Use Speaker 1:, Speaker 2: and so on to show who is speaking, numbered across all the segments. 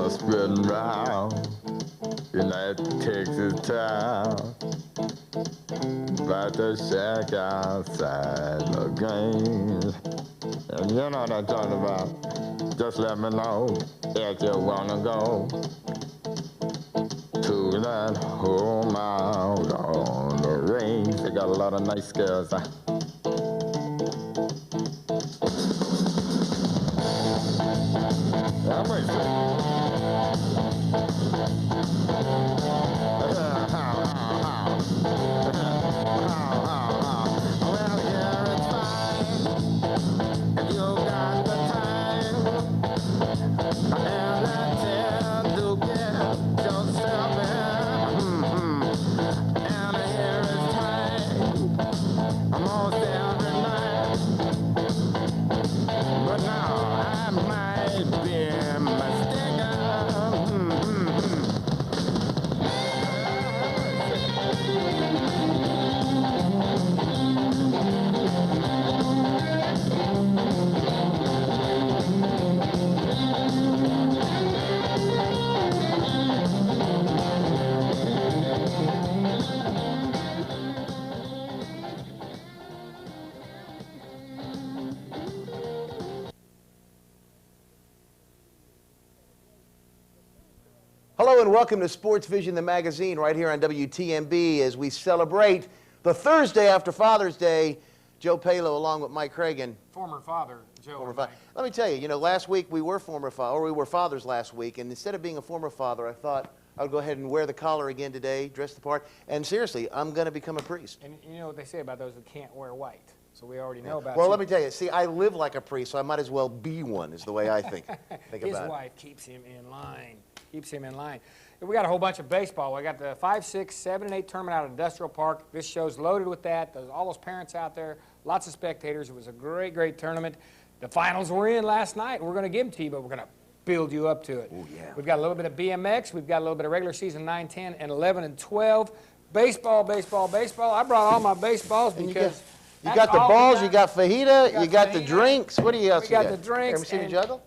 Speaker 1: rumors spreading round in that Texas town about the shack outside the game. And you know what I'm talking about. Just let me know if you wanna go to that home out on the range. They got a lot of nice girls.
Speaker 2: Hello and welcome to SportsVision, the magazine, right here on WTMB as we celebrate the Thursday after Father's Day. Joe Palo along with Mike Cragen.
Speaker 3: Former father, Joe.
Speaker 2: Let me tell you, last week we were fathers last week, and instead of being a former father, I thought I would go ahead and wear the collar again today, dress the part, and seriously, I'm going to become a priest.
Speaker 3: And you know what they say about those who can't wear white, so we already know about
Speaker 2: Well, let me tell you, see, I live like a priest, so I might as well be one, is the way I think about it.
Speaker 3: His wife keeps him in line. We got a whole bunch of baseball. We got the 5, 6, 7, and 8 tournament out at Industrial Park. This show's loaded with that. There's all those parents out there, lots of spectators. It was a great, great tournament. The finals were in last night. We're going to give them to you, but we're going to build you up to it.
Speaker 2: Ooh, yeah.
Speaker 3: We've got a little bit of BMX. We've got a little bit of regular season 9, 10, and 11 and 12. Baseball. I brought all my baseballs because
Speaker 2: you got the balls, you got fajita, you got the drinks. What do you else?
Speaker 3: We got the drinks.
Speaker 2: Ever seen a juggle?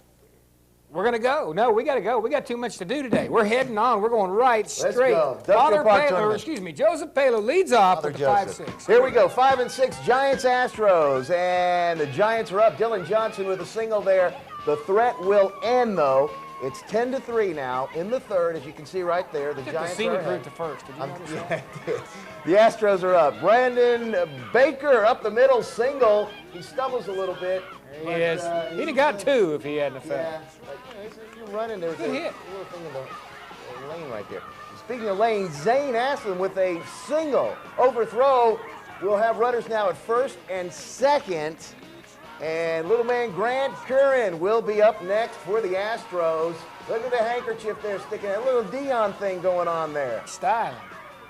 Speaker 3: We're going to go. No, we got to go. We got too much to do today. We're heading on. We're going right straight.
Speaker 2: Let's go.
Speaker 3: Joseph Palo leads off with the 5-6.
Speaker 2: Here we go, 5 and 6, Giants Astros, and the Giants are up. Dylan Johnson with a single there. The threat will end though. It's 10-3 now in the third, as you can see right there. The Giants are ahead.
Speaker 3: To first. Did you notice that?
Speaker 2: Yeah, it did. The Astros are up. Brandon Baker up the middle, single. He stumbles a little bit.
Speaker 3: He is. He'd have got 2 if he hadn't fell.
Speaker 2: Yeah, you're running. There's
Speaker 3: Good hit.
Speaker 2: little thing in the lane right there. Speaking of lane, Zane Aslan with a single overthrow. We'll have runners now at first and second. And little man Grant Curran will be up next for the Astros. Look at the handkerchief there sticking, a little Dion thing going on there.
Speaker 3: Styling.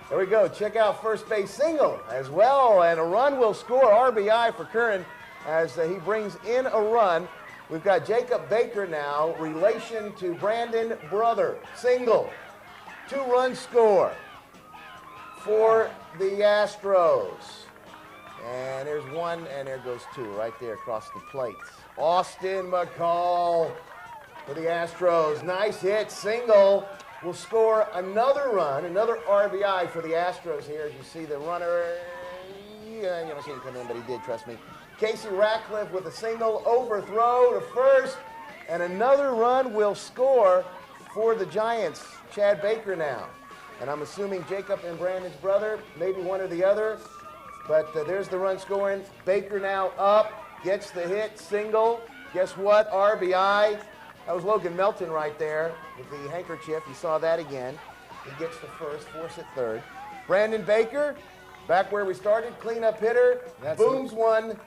Speaker 2: There we go. Check out first base single as well. And a run will score, RBI for Curran as he brings in a run. We've got Jacob Baker now, relation to Brandon brother. Single. 2-run score for the Astros. And there's 1, and there goes 2 right there across the plate. Austin McCall for the Astros. Nice hit, single. Will score another run, another RBI for the Astros here. As you see the runner, you don't see him come in, but he did, trust me. Casey Ratcliffe with a single overthrow to first, and another run will score for the Giants. Chad Baker now. And I'm assuming Jacob and Brandon's brother, maybe one or the other. But there's the run scoring. Baker now up, gets the hit, single. Guess what? RBI. That was Logan Melton right there with the handkerchief. You saw that again. He gets the first, force at third. Brandon Baker, back where we started, cleanup hitter. Booms one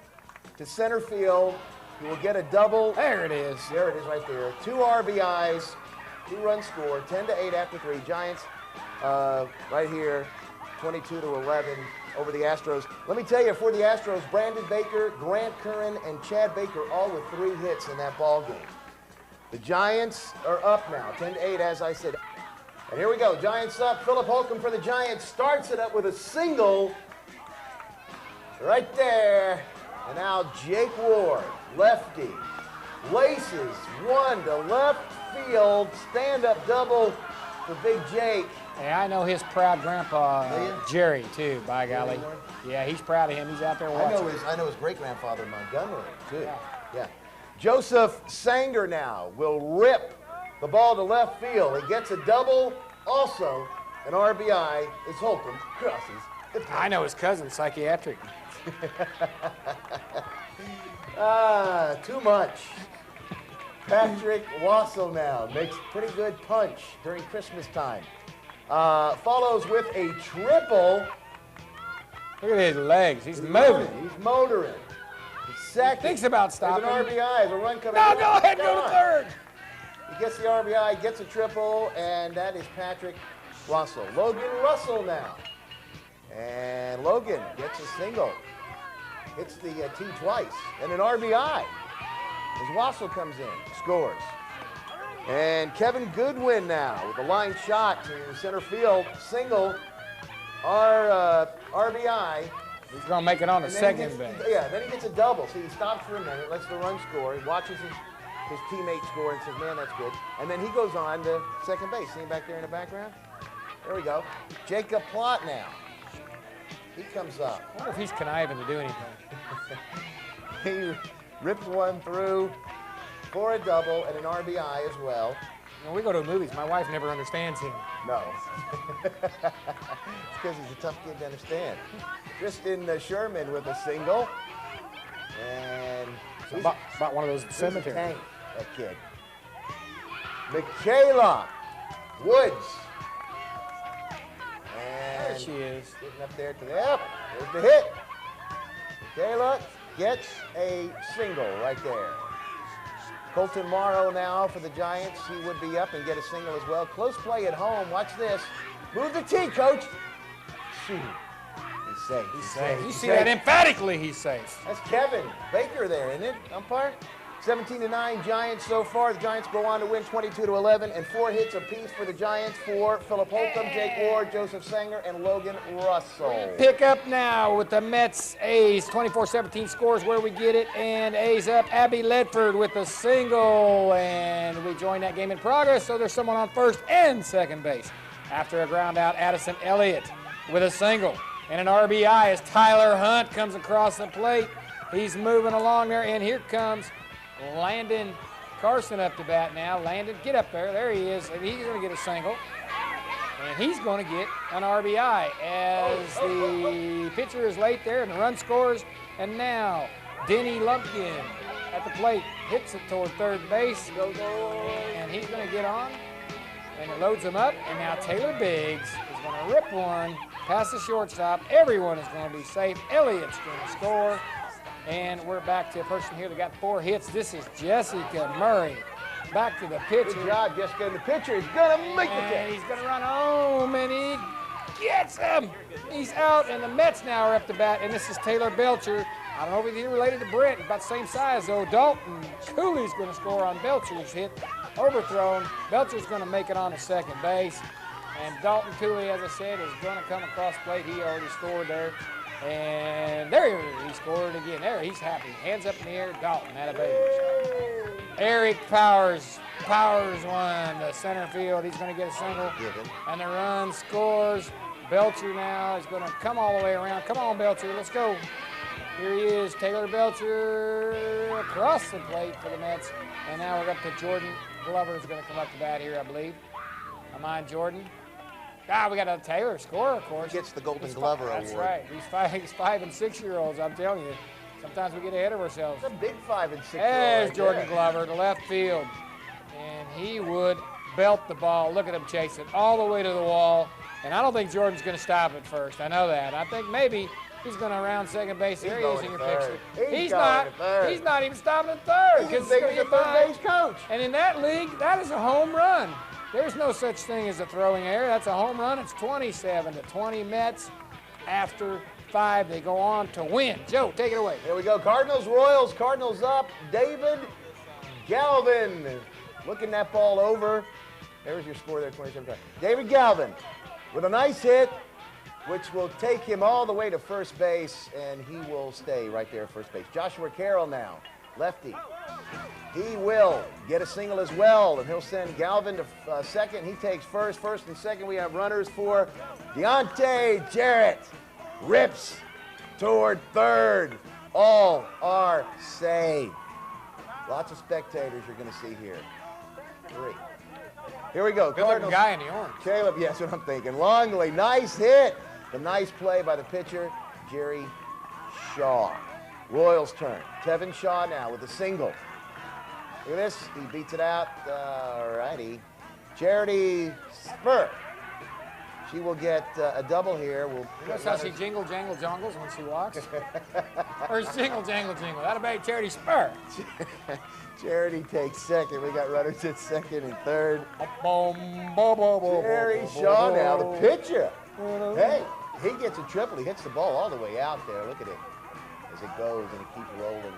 Speaker 2: to center field. He will get a double.
Speaker 3: There it is.
Speaker 2: There it is right there. 2 RBIs, 2-run score, 10-8 after 3. Giants right here, 22-11. Over the Astros. Let me tell you, for the Astros, Brandon Baker, Grant Curran, and Chad Baker all with 3 hits in that ball game. The Giants are up now, 10-8, as I said. And here we go, Giants up. Philip Holcomb for the Giants starts it up with a single right there. And now Jake Ward, lefty, laces one to left field. Stand-up double for Big Jake.
Speaker 3: Hey, I know his proud grandpa, Jerry, too, by golly.
Speaker 2: Moore?
Speaker 3: Yeah, he's proud of him. He's out there watching.
Speaker 2: I know his great-grandfather Montgomery, too. Yeah. Joseph Sanger now will rip the ball to left field. He gets a double. Also, an RBI as Holcomb crosses the plate.
Speaker 3: I know his cousin, psychiatric.
Speaker 2: Too much. Patrick Wassel now makes pretty good punch during Christmas time. Follows with a triple.
Speaker 3: Look at his legs. He's moving.
Speaker 2: He's motoring. Second.
Speaker 3: Thinks about stopping.
Speaker 2: There's an RBI. There's a run coming.
Speaker 3: No, go ahead, go to third.
Speaker 2: He gets the RBI, gets a triple, and that is Patrick Wassel. Logan Russell now. And Logan gets a single. Hits the tee twice. And an RBI as Wassel comes in, scores. And Kevin Goodwin now with a line shot to center field, single, RBI.
Speaker 3: He's going to make it on the second base.
Speaker 2: Yeah, then he gets a double. See, he stops for a minute, lets the run score. He watches his teammate score and says, man, that's good. And then he goes on to second base. See him back there in the background? There we go. Jacob Plott now. He comes up.
Speaker 3: I wonder if he's conniving to do anything.
Speaker 2: He ripped one through for a double and an RBI as well.
Speaker 3: When we go to the movies, my wife never understands him.
Speaker 2: No. It's because he's a tough kid to understand. Tristan Sherman with a single. And
Speaker 3: So bought one of those cemeteries.
Speaker 2: tank, that kid. Michaela Woods. And
Speaker 3: There she is.
Speaker 2: getting up there to the up. There's the hit. Michaela gets a single right there. Colton Morrow now for the Giants. He would be up and get a single as well. Close play at home. Watch this. Move the tee, coach. Shoot. He's safe. He's safe.
Speaker 3: You
Speaker 2: He's
Speaker 3: see
Speaker 2: safe.
Speaker 3: that emphatically, he's safe.
Speaker 2: That's Kevin Baker there, isn't it, umpire? 17-9 Giants so far. The Giants go on to win 22-11, and 4 hits apiece for the Giants for Philip Holcomb, Jake Ward, Joseph Sanger, and Logan Russell.
Speaker 3: Pick up now with the Mets A's 24-17 scores where we get it, and A's up. Abby Ledford with a single, and we join that game in progress, so there's someone on first and second base. After a ground out, Addison Elliott with a single and an RBI as Tyler Hunt comes across the plate. He's moving along there, and here comes Landon Carson up to bat now. Landon, get up there. There he is. And he's going to get a single. And he's going to get an RBI as the pitcher is late there and the run scores. And now Denny Lumpkin at the plate hits it toward third base. And he's going to get on. And it loads him up. And now Taylor Biggs is going to rip one past the shortstop. Everyone is going to be safe. Elliott's going to score. And we're back to a person here that got 4 hits. This is Jessica Murray. Back to the pitcher.
Speaker 2: Good job, Jessica. The pitcher is going to make the
Speaker 3: And
Speaker 2: catch.
Speaker 3: he's going to run home, and he gets him. He's out, and the Mets now are up to bat, and this is Taylor Belcher. I don't know if he's related to Brent. He's about the same size, though. Dalton Cooley's going to score on Belcher's hit. Overthrown. Belcher's going to make it on to second base. And Dalton Cooley, as I said, is going to come across plate. He already scored there. And there he scored again. There, he's happy. Hands up in the air. Dalton, out of base. Eric Powers one to center field. He's going to get a single. And the run scores. Belcher now is going to come all the way around. Come on, Belcher. Let's go. Here he is, Taylor Belcher across the plate for the Mets. And now we're up to Jordan Glover is going to come up to bat here, I believe. Am I Jordan? We got a Taylor score, of course.
Speaker 2: He gets the Golden Glover Award.
Speaker 3: That's right. He's 5 and 6-year-olds, I'm telling you. Sometimes we get ahead of ourselves.
Speaker 2: It's a big 5 and 6.
Speaker 3: There's Jordan Glover to left field. And he would belt the ball. Look at him chase it all the way to the wall. And I don't think Jordan's going to stop at first. I know that. I think maybe he's going to round second base. There he is in your picture.
Speaker 2: He's not
Speaker 3: even stopping at third.
Speaker 2: He's as big as a third base coach.
Speaker 3: And in that league, that is a home run. There's no such thing as a throwing error. That's a home run. It's 27-20 Mets. After 5, they go on to win. Joe, take it away.
Speaker 2: Here we go. Cardinals, Royals. Cardinals up. David Galvin looking that ball over. There's your score there, 27-5. David Galvin with a nice hit, which will take him all the way to first base, and he will stay right there at first base. Joshua Carroll now, lefty. He will get a single as well, and he'll send Galvin to second. He takes first. First and second, we have runners for Deontay Jarrett. Rips toward third. All are saved. Lots of spectators you're going to see here. 3. Here we go.
Speaker 3: Good-looking guy in the orange.
Speaker 2: Caleb, yes, what I'm thinking. Longley, nice hit. The nice play by the pitcher, Jerry Shaw. Royals' turn. Tevin Shaw now with a single. Look at this. He beats it out. All righty. Charity Spur. She will get a double here.
Speaker 3: Notice how she jingle, jangle, jongles when she walks? Or jingle, jangle, jingle. That'll be Charity Spur.
Speaker 2: Charity takes second. We got runners at second and third.
Speaker 3: Jerry
Speaker 2: Jerry Shaw now, the pitcher. Hey, he gets a triple. He hits the ball all the way out there. Look at it as it goes, and it keeps rolling.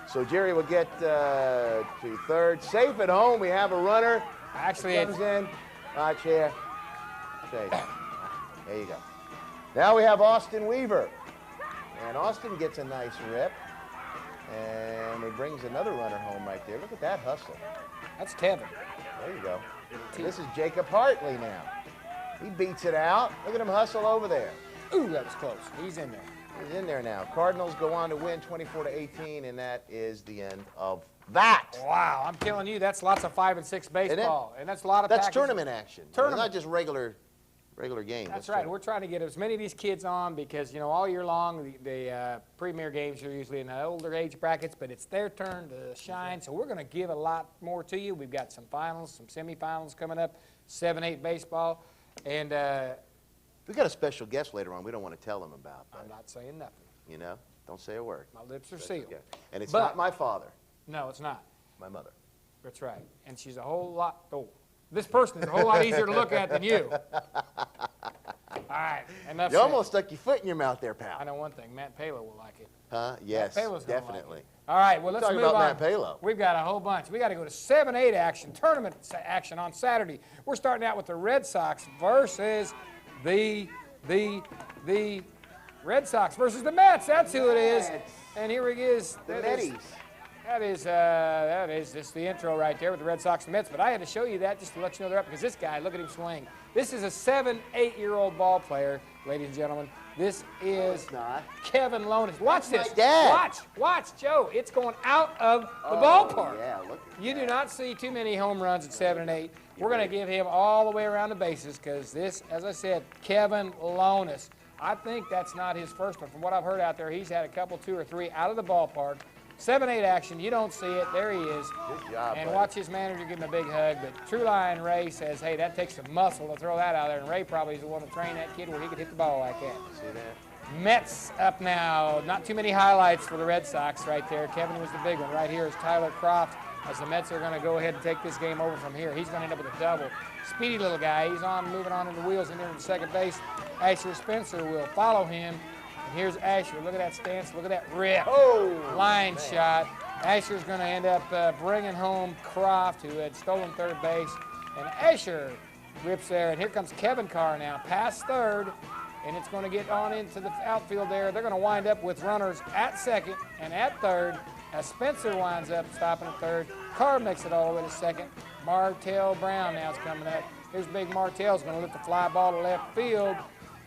Speaker 2: So Jerry will get to third. Safe at home. We have a runner.
Speaker 3: Actually,
Speaker 2: comes in. Chair. Safe. There you go. Now we have Austin Weaver. And Austin gets a nice rip. And he brings another runner home right there. Look at that hustle.
Speaker 3: that's Tevin.
Speaker 2: There you go. And this is Jacob Hartley now. He beats it out. Look at him hustle over there.
Speaker 3: Ooh, that was close. He's in there.
Speaker 2: He's in there now. Cardinals go on to win 24-18, and that is the end of that.
Speaker 3: Wow, I'm telling you, that's lots of 5 and 6 baseball, and that's a lot of
Speaker 2: That's
Speaker 3: packages.
Speaker 2: tournament action.
Speaker 3: Tournament.
Speaker 2: Not just regular game.
Speaker 3: That's right. We're trying to get as many of these kids on because, you know, all year long, the premier games are usually in the older age brackets, but it's their turn to shine, so we're going to give a lot more to you. We've got some finals, some semifinals coming up, 7-8 baseball, and
Speaker 2: we got a special guest later on. We don't want to tell them about that.
Speaker 3: I'm not saying nothing.
Speaker 2: You know? Don't say a word.
Speaker 3: My lips are sealed.
Speaker 2: Yeah. And it's
Speaker 3: But-
Speaker 2: not my father,
Speaker 3: No, it's not.
Speaker 2: my mother.
Speaker 3: That's right. And she's a whole lot, this person is a whole lot easier to look at than you. All right, enough
Speaker 2: You
Speaker 3: said.
Speaker 2: almost stuck your foot in your mouth there, pal.
Speaker 3: I know one thing, Matt Palo will like it.
Speaker 2: Huh? Yes,
Speaker 3: Matt Palo's gonna like
Speaker 2: definitely.
Speaker 3: it. All right, well, let's
Speaker 2: Talking
Speaker 3: move
Speaker 2: about
Speaker 3: on.
Speaker 2: Matt Palo.
Speaker 3: We've got a whole bunch. We got to go to 7-8 action, tournament action on Saturday. We're starting out with the Red Sox versus the Red Sox versus the Mets. That's who it is.
Speaker 2: Mets.
Speaker 3: And here he is.
Speaker 2: The
Speaker 3: That is-
Speaker 2: Metties.
Speaker 3: That is just the intro right there with the Red Sox and Mets. But I had to show you that just to let you know they're up because this guy, look at him swing. This is a 7-8-year-old ball player, ladies and gentlemen. This is
Speaker 2: It's not.
Speaker 3: Kevin Lonis. Watch
Speaker 2: That's
Speaker 3: this.
Speaker 2: my dad.
Speaker 3: Watch, Joe. It's going out of the ballpark.
Speaker 2: Yeah, look.
Speaker 3: You do not see too many home runs at 7 and 8. We're going to give him all the way around the bases because this, as I said, Kevin Lonis. I think that's not his first one. From what I've heard out there, he's had a couple, 2 or 3 out of the ballpark. 7-8 action. You don't see it. There he is.
Speaker 2: Good job,
Speaker 3: And
Speaker 2: buddy.
Speaker 3: watch his manager give him a big hug. But True Line Ray says, hey, that takes some muscle to throw that out there. And Ray probably is the one to train that kid where he could hit the ball like that.
Speaker 2: See that?
Speaker 3: Mets up now. Not too many highlights for the Red Sox right there. Kevin was the big one. Right here is Tyler Croft as the Mets are going to go ahead and take this game over from here. He's going to end up with a double. Speedy little guy. He's moving on in the wheels in there to second base. Asher Spencer will follow him. And here's Asher. Look at that stance. Look at that rip.
Speaker 2: Oh,
Speaker 3: Line
Speaker 2: man.
Speaker 3: shot. Asher's going to end up bringing home Croft, who had stolen third base. And Asher rips there. And here comes Kevin Carr now, past third. And it's going to get on into the outfield there. They're going to wind up with runners at second and at third as Spencer winds up stopping at third. Carr makes it all the way to second. Martell Brown now is coming up. Here's Big Martell's going to lift the fly ball to left field.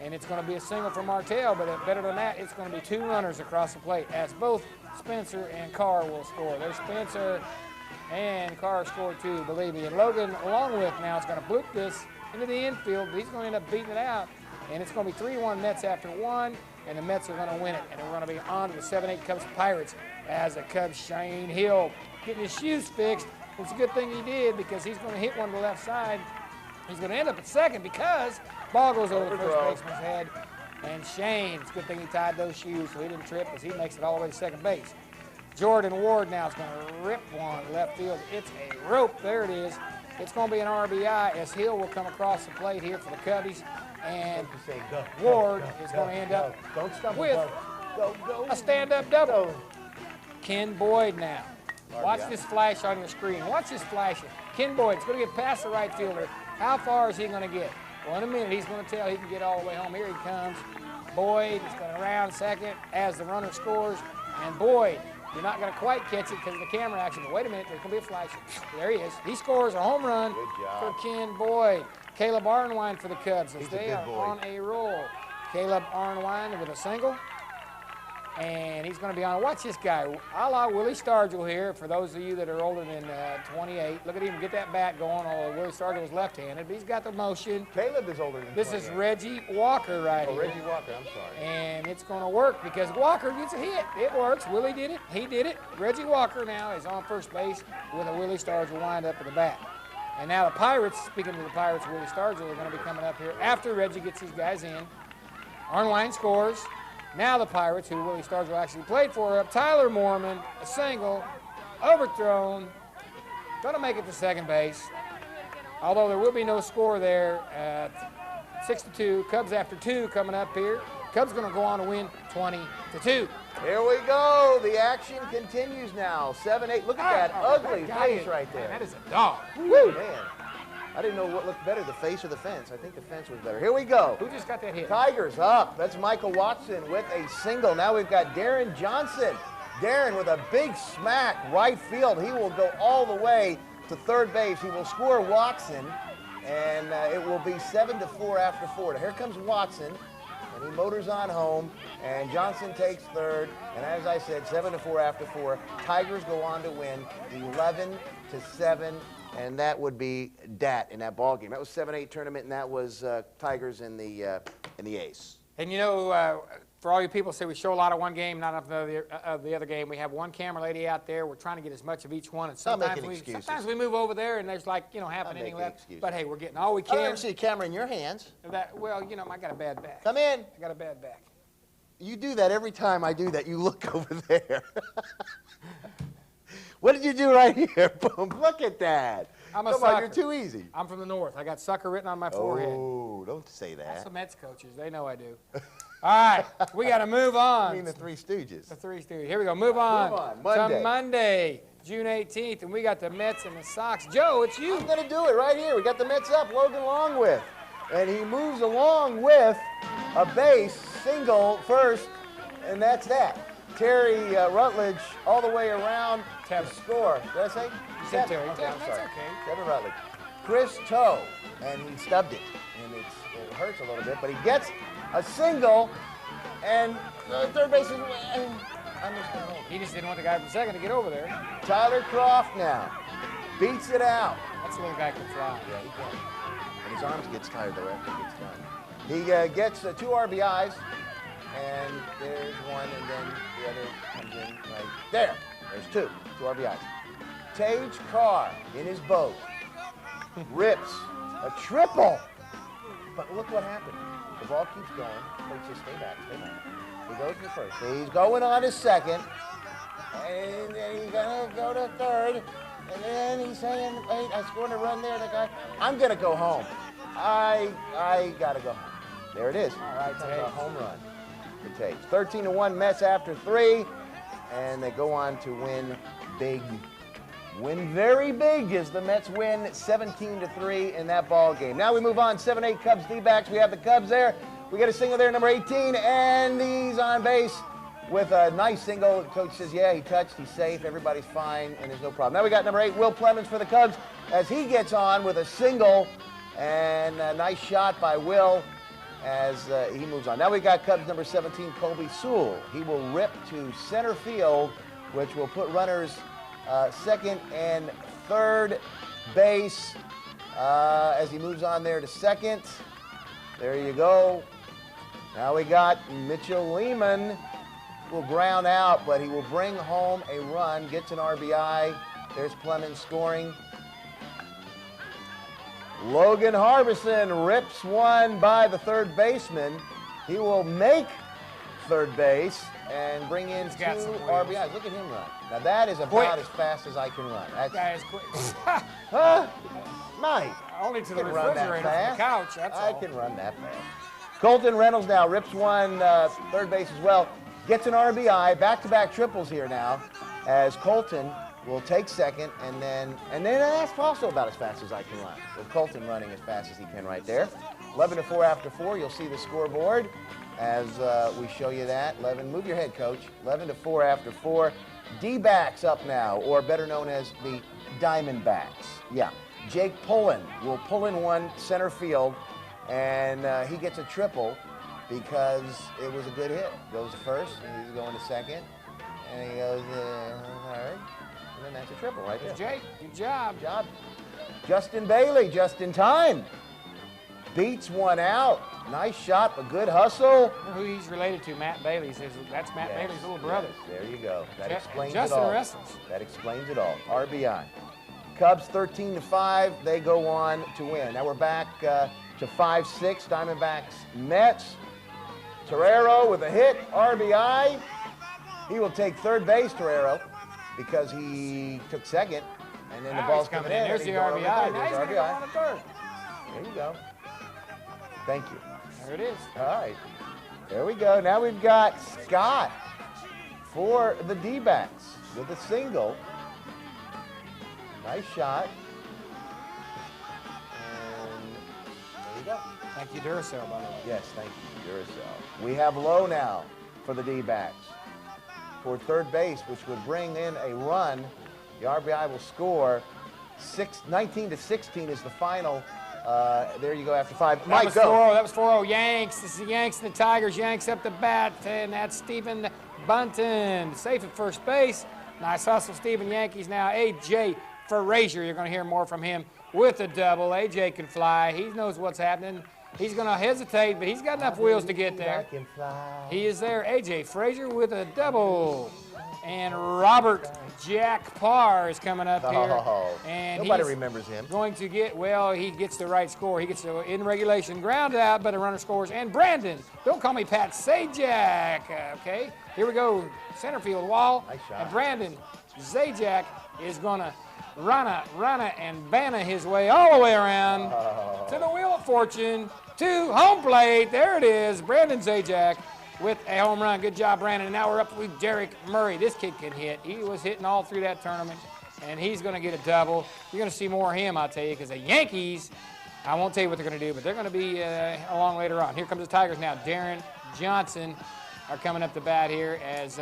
Speaker 3: And it's going to be a single for Martell, but better than that, it's going to be 2 runners across the plate as both Spencer and Carr will score. There's Spencer and Carr scored 2, believe me. And Logan Longwith now is going to bloop this into the infield. He's going to end up beating it out. And it's going to be 3-1 Mets after 1, and the Mets are going to win it. And we're going to be on to the 7-8 Cubs Pirates as the Cubs Shane Hill getting his shoes fixed. It's a good thing he did because he's going to hit one to the left side. He's going to end up at second because ball goes over the first baseman's head. And Shane, it's a good thing he tied those shoes so he didn't trip as he makes it all the way to second base. Jordan Ward now is going to rip one left field. It's a rope. There it is. It's going to be an RBI as Hill will come across the plate here for the Cubbies. And Ward is going to end up with a stand-up double. Ken Boyd now. Watch this flash on your screen. Watch this flashing. Ken Boyd's going to get past the right fielder. How far is he going to get? Well, in a minute, he's going to tell he can get all the way home. Here he comes. Boyd is going to round second as the runner scores. And Boyd You're not going to quite catch it because of the camera action, but wait a minute, there's going to be a flash. There he is. He scores a home run for Ken Boyd. Caleb Arnwine for the Cubs as they are on a roll. Caleb Arnwine with a single. And he's going to be on. Watch this guy, a la Willie Stargell here, for those of you that are older than 28. Look at him get that bat going, although Willie Stargell was left-handed, but he's got the motion.
Speaker 2: Caleb is older than 28.
Speaker 3: This is Reggie Walker right here.
Speaker 2: Oh, Reggie Walker, I'm sorry.
Speaker 3: And it's going to work because Walker gets a hit. It works. Willie did it. He did it. Reggie Walker now is on first base with a Willie Stargell wind up at the bat. And now the Pirates, speaking of the Pirates, Willie Stargell are going to be coming up here after Reggie gets these guys in. Arnwine scores. Now the Pirates, who Willie Stargell actually played for, are up. Tyler Moorman, a single, overthrown, going to make it to second base. Although there will be no score there at 6-2. Cubs after 2 coming up here. Cubs going to go on to win 20-2.
Speaker 2: Here we go. The action continues now. 7-8. Look at that ugly face right there.
Speaker 3: Man, that is a dog.
Speaker 2: Woo, man. I didn't know what looked better, the face or the fence. I think the fence was better. Here we go.
Speaker 3: Who just got that hit?
Speaker 2: Tigers up. That's Michael Watson with a single. Now we've got Darren Johnson. Darren with a big smack right field. He will go all the way to third base. He will score Watson, and it will be 7-4 after 4. Now here comes Watson, and he motors on home, and Johnson takes third. And as I said, 7-4 after 4. Tigers go on to win 11-7. And that would be that in that ball game. That was 7-8 tournament, and that was Tigers in the Ace.
Speaker 3: And you know, for all you people say we show a lot of one game, not enough of the other game. We have one camera lady out there. We're trying to get as much of each one. And sometimes we move over there, and there's like half an inning left.
Speaker 2: Excuses.
Speaker 3: But hey, we're getting all we can.
Speaker 2: I never see a camera in your hands.
Speaker 3: Well, you know, I got a bad back.
Speaker 2: Come in.
Speaker 3: I got a bad back.
Speaker 2: You do that every time I do that. You look over there. What did you do right here? Boom. Look at that.
Speaker 3: I'm a
Speaker 2: Come
Speaker 3: sucker.
Speaker 2: on, you're too easy.
Speaker 3: I'm from the north. I got sucker written on my forehead.
Speaker 2: Oh, don't say that.
Speaker 3: That's the Mets coaches. They know I do. All right, we got to move on.
Speaker 2: I mean the Three Stooges.
Speaker 3: The Three Stooges. Here we go. Move on.
Speaker 2: Monday.
Speaker 3: To Monday, June 18th, and we got the Mets and the Sox. Joe, it's you.
Speaker 2: I'm going to do it right here. We got the Mets up, Logan Longwith. And he moves along with a base, single, first, and that's that. Terry Rutledge all the way around to score. Did I say?
Speaker 3: You said Terry.
Speaker 2: Okay,
Speaker 3: That's
Speaker 2: sorry.
Speaker 3: okay.
Speaker 2: Kevin Rutledge. Chris Toe, and he stubbed it. And it hurts a little bit, but he gets a single, and third base is... I'm just going to hold it.
Speaker 3: He just didn't want the guy from second to get over there.
Speaker 2: Tyler Croft now beats it out.
Speaker 3: That's a little guy can fly.
Speaker 2: Yeah, he can. And his arms gets tired though after he gets done. He gets 2 RBIs, and there's one, and then the other comes in right there. There's 2 RBIs. Tage Carr in his boat rips a triple. But look what happened. The ball keeps going. Coach says, stay back, stay back. He goes to first. He's going on his second. And then he's going to go to third. And then he's saying, wait, I scored a run there. The guy, I'm going to go home. I got to go home. There it is.
Speaker 3: All right,
Speaker 2: that's a home run for Tage. 13-1 Mets after 3. And they go on to win big. Win very big as the Mets win 17-3 in that ball game. Now we move on. 7-8 Cubs D-backs. We have the Cubs there. We get a single there, number 18, and he's on base with a nice single. Coach says, yeah, he touched, he's safe, everybody's fine, and there's no problem. Now we got number 8, Will Clemens for the Cubs, as he gets on with a single, and a nice shot by Will as he moves on. Now we got Cubs number 17, Colby Sewell. He will rip to center field, which will put runners second and third base as he moves on there to second. There you go. Now we got Mitchell Lehman will ground out, but he will bring home a run, gets an RBI. There's Clemens scoring. Logan Harbison rips one by the third baseman. He will make third base and bring in 2 RBIs. Look at him run. Now that is about as fast as I can run. That
Speaker 3: guy is quick.
Speaker 2: Huh? Mike.
Speaker 3: Only to the refrigerator from the couch, that's all.
Speaker 2: I can run that fast. Colton Reynolds now rips one third base as well. Gets an RBI, back-to-back triples here now, as Colton will take second, and then that's also about as fast as I can run. With Colton running as fast as he can right there. 11-4 after 4, you'll see the scoreboard as we show you that. 11, move your head, Coach. 11-4 after 4. D-backs up now, or better known as the Diamondbacks. Yeah, Jake Pullen will pull in one center field, and he gets a triple because it was a good hit. Goes to first, and he's going to second, and he goes, all right, and then that's a triple right there.
Speaker 3: Jake, good job.
Speaker 2: Good job. Justin Bailey, just in time. Beats one out. Nice shot, but good hustle.
Speaker 3: Who he's related to, Matt Bailey. That's Matt Bailey's little brother.
Speaker 2: Yes, there you go. That explains
Speaker 3: Justin
Speaker 2: it all.
Speaker 3: wrestles.
Speaker 2: That explains it all. RBI. Cubs 13-5. They go on to win. Now we're back to 5-6. Diamondbacks, Mets. Torero with a hit. RBI. He will take third base, Torero, because he took second. And then the ball's coming in.
Speaker 3: There's the RBI. Now he's going to go on to third.
Speaker 2: There you go. Thank you.
Speaker 3: There it is.
Speaker 2: All right. There we go. Now we've got Scott for the D-backs with a single. Nice shot. And there you go.
Speaker 3: Thank you, Duracell, by the way.
Speaker 2: Yes, thank you, Duracell. We have Lowe now for the D-backs for third base, which would bring in a run. The RBI will score. 19-16 is the final. There you go after 5. Mike, go.
Speaker 3: That was 4-0 Yanks. This is the Yanks and the Tigers. Yanks up the bat, and that's Stephen Bunton. Safe at first base. Nice hustle, Stephen. Yankees now. A.J. Frazier. You're going to hear more from him with a double. A.J. can fly. He knows what's happening. He's going to hesitate, but he's got enough wheels to get there. He is there. A.J. Frazier with a double. And Robert Jack Parr is coming up here. And
Speaker 2: nobody remembers him.
Speaker 3: Going to get, well, he gets the right score. He gets the in regulation ground out, but a runner scores. And Brandon, don't call me Pat Sajak. Okay, here we go. Center field wall.
Speaker 2: Nice shot.
Speaker 3: And Brandon Zajac is going to run and banna his way all the way around to the Wheel of Fortune, to home plate. There it is. Brandon Zajac with a home run. Good job, Brandon. And now we're up with Derek Murray. This kid can hit. He was hitting all through that tournament, and he's going to get a double. You're going to see more of him, I'll tell you, because the Yankees, I won't tell you what they're going to do, but they're going to be along later on. Here comes the Tigers now. Darren Johnson are coming up the bat here as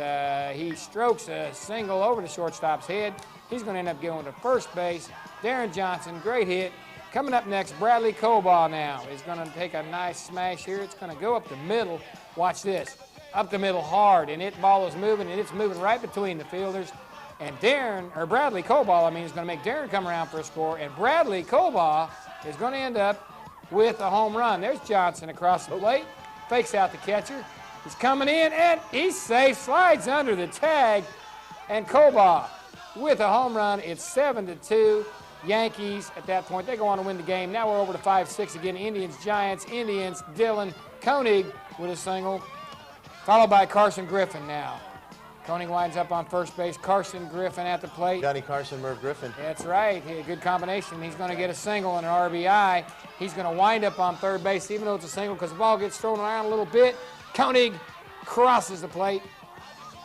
Speaker 3: he strokes a single over the shortstop's head. He's going to end up going to first base. Darren Johnson, great hit. Coming up next, Bradley Coball now is going to take a nice smash here. It's going to go up the middle. Watch this. Up the middle hard, and it ball is moving, and it's moving right between the fielders. And Bradley Coball, is going to make Darren come around for a score, and Bradley Coball is going to end up with a home run. There's Johnson across the plate, fakes out the catcher. He's coming in, and he's safe, slides under the tag, and Coball with a home run. It's 7-2. Yankees at that point, they go on to win the game. Now we're over to 5-6 again. Indians, Giants, Indians, Dylan Koenig with a single, followed by Carson Griffin now. Koenig winds up on first base. Carson Griffin at the plate.
Speaker 2: Johnny Carson, Merv Griffin.
Speaker 3: That's right. A good combination. He's going to get a single and an RBI. He's going to wind up on third base, even though it's a single, because the ball gets thrown around a little bit. Koenig crosses the plate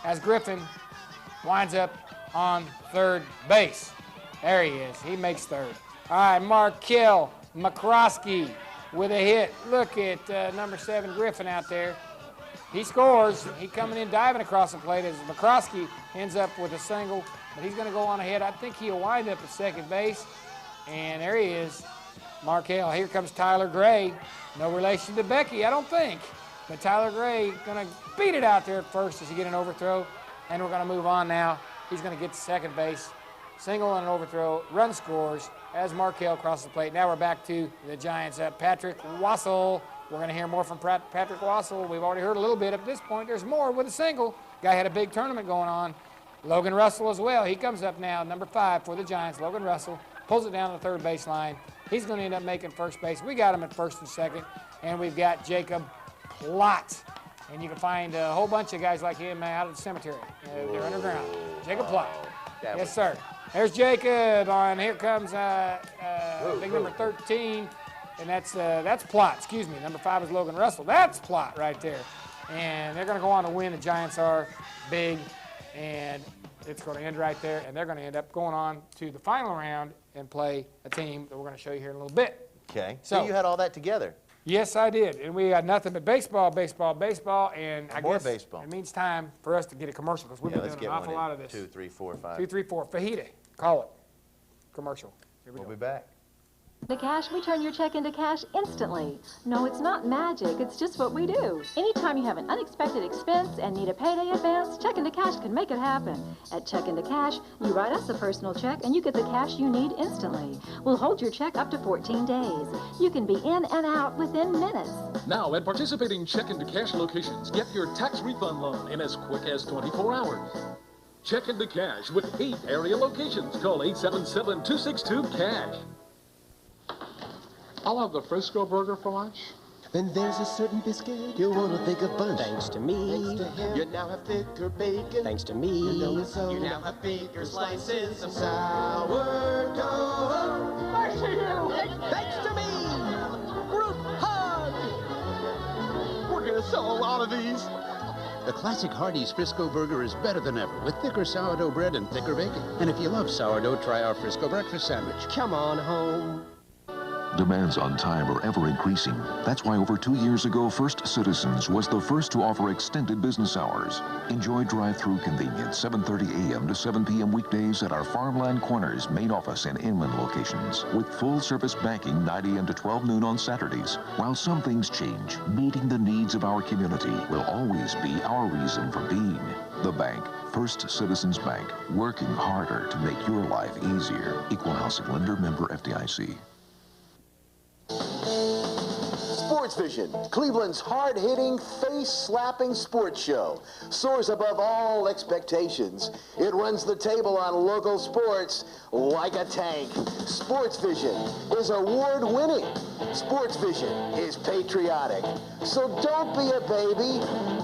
Speaker 3: as Griffin winds up on third base. There he is. He makes third. All right, Markel McCroskey with a hit. Look at number 7 Griffin out there. He scores. He coming in diving across the plate as McCroskey ends up with a single, but he's going to go on ahead. I think he'll wind up at second base. And there he is, Markel. Here comes Tyler Gray. No relation to Becky, I don't think. But Tyler Gray going to beat it out there at first as he get an overthrow. And we're going to move on now. He's going to get to second base. Single and an overthrow, run scores as Markel crosses the plate. Now we're back to the Giants. Patrick Wassel. We're going to hear more from Patrick Wassel. We've already heard a little bit. At this point, there's more with a single. Guy had a big tournament going on. Logan Russell as well. He comes up now, number 5 for the Giants. Logan Russell pulls it down to the third baseline. He's going to end up making first base. We got him at first and second. And we've got Jacob Plott. And you can find a whole bunch of guys like him out of the cemetery. They're underground. Jacob Plott. Yes, sir. There's Jacob on. Here comes big number 13, and that's Plott. Excuse me. Number 5 is Logan Russell. That's Plott right there. And they're going to go on to win. The Giants are big, and it's going to end right there. And they're going to end up going on to the final round and play a team that we're going to show you here in a little bit.
Speaker 2: Okay. So you had all that together.
Speaker 3: Yes, I did. And we got nothing but baseball, baseball, baseball, and I
Speaker 2: More
Speaker 3: guess
Speaker 2: baseball.
Speaker 3: it means time for us to get a commercial because we've been doing an awful lot of this.
Speaker 2: 2, 3, 4, 5.
Speaker 3: 2, 3, 4. Fajita. Call it. Commercial. Here we
Speaker 2: We'll
Speaker 3: go.
Speaker 2: be back.
Speaker 4: The cash, we turn your check into cash instantly. No, it's not magic, it's just what we do. Anytime you have an unexpected expense and need a payday advance, Check into Cash can make it happen. At Check into Cash, you write us a personal check and you get the cash you need instantly. We'll hold your check up to 14 days. You can be in and out within minutes.
Speaker 5: Now, at participating Check into Cash locations, get your tax refund loan in as quick as 24 hours. Check into Cash with 8 area locations. Call 877-262-CASH. I'll have the Frisco burger for lunch.
Speaker 6: Then there's a certain biscuit you'll want to think a bunch.
Speaker 7: Thanks to me.
Speaker 6: Thanks to him, you now have thicker bacon.
Speaker 7: Thanks to me.
Speaker 6: You know it's so.
Speaker 7: You now have bigger slices of
Speaker 6: sourdough.
Speaker 7: Thanks to you. Thanks to me. Group hug.
Speaker 6: We're gonna sell a lot of these.
Speaker 8: The classic Hardee's Frisco burger is better than ever with thicker sourdough bread and thicker bacon. And if you love sourdough, try our Frisco breakfast sandwich.
Speaker 7: Come on home.
Speaker 9: Demands on time are ever increasing. That's why over 2 years ago, First Citizens was the first to offer extended business hours. Enjoy drive-through convenience 7:30 a.m. to 7 p.m. weekdays at our Farmland Corners main office and inland locations, with full-service banking 9 a.m. to 12 noon on Saturdays. While some things change, meeting the needs of our community will always be our reason for being. The bank, First Citizens Bank, working harder to make your life easier. Equal housing lender, member FDIC.
Speaker 2: SportsVision, Cleveland's hard-hitting, face-slapping sports show, soars above all expectations. It runs the table on local sports like a tank. SportsVision is award-winning. SportsVision is patriotic. So don't be a baby.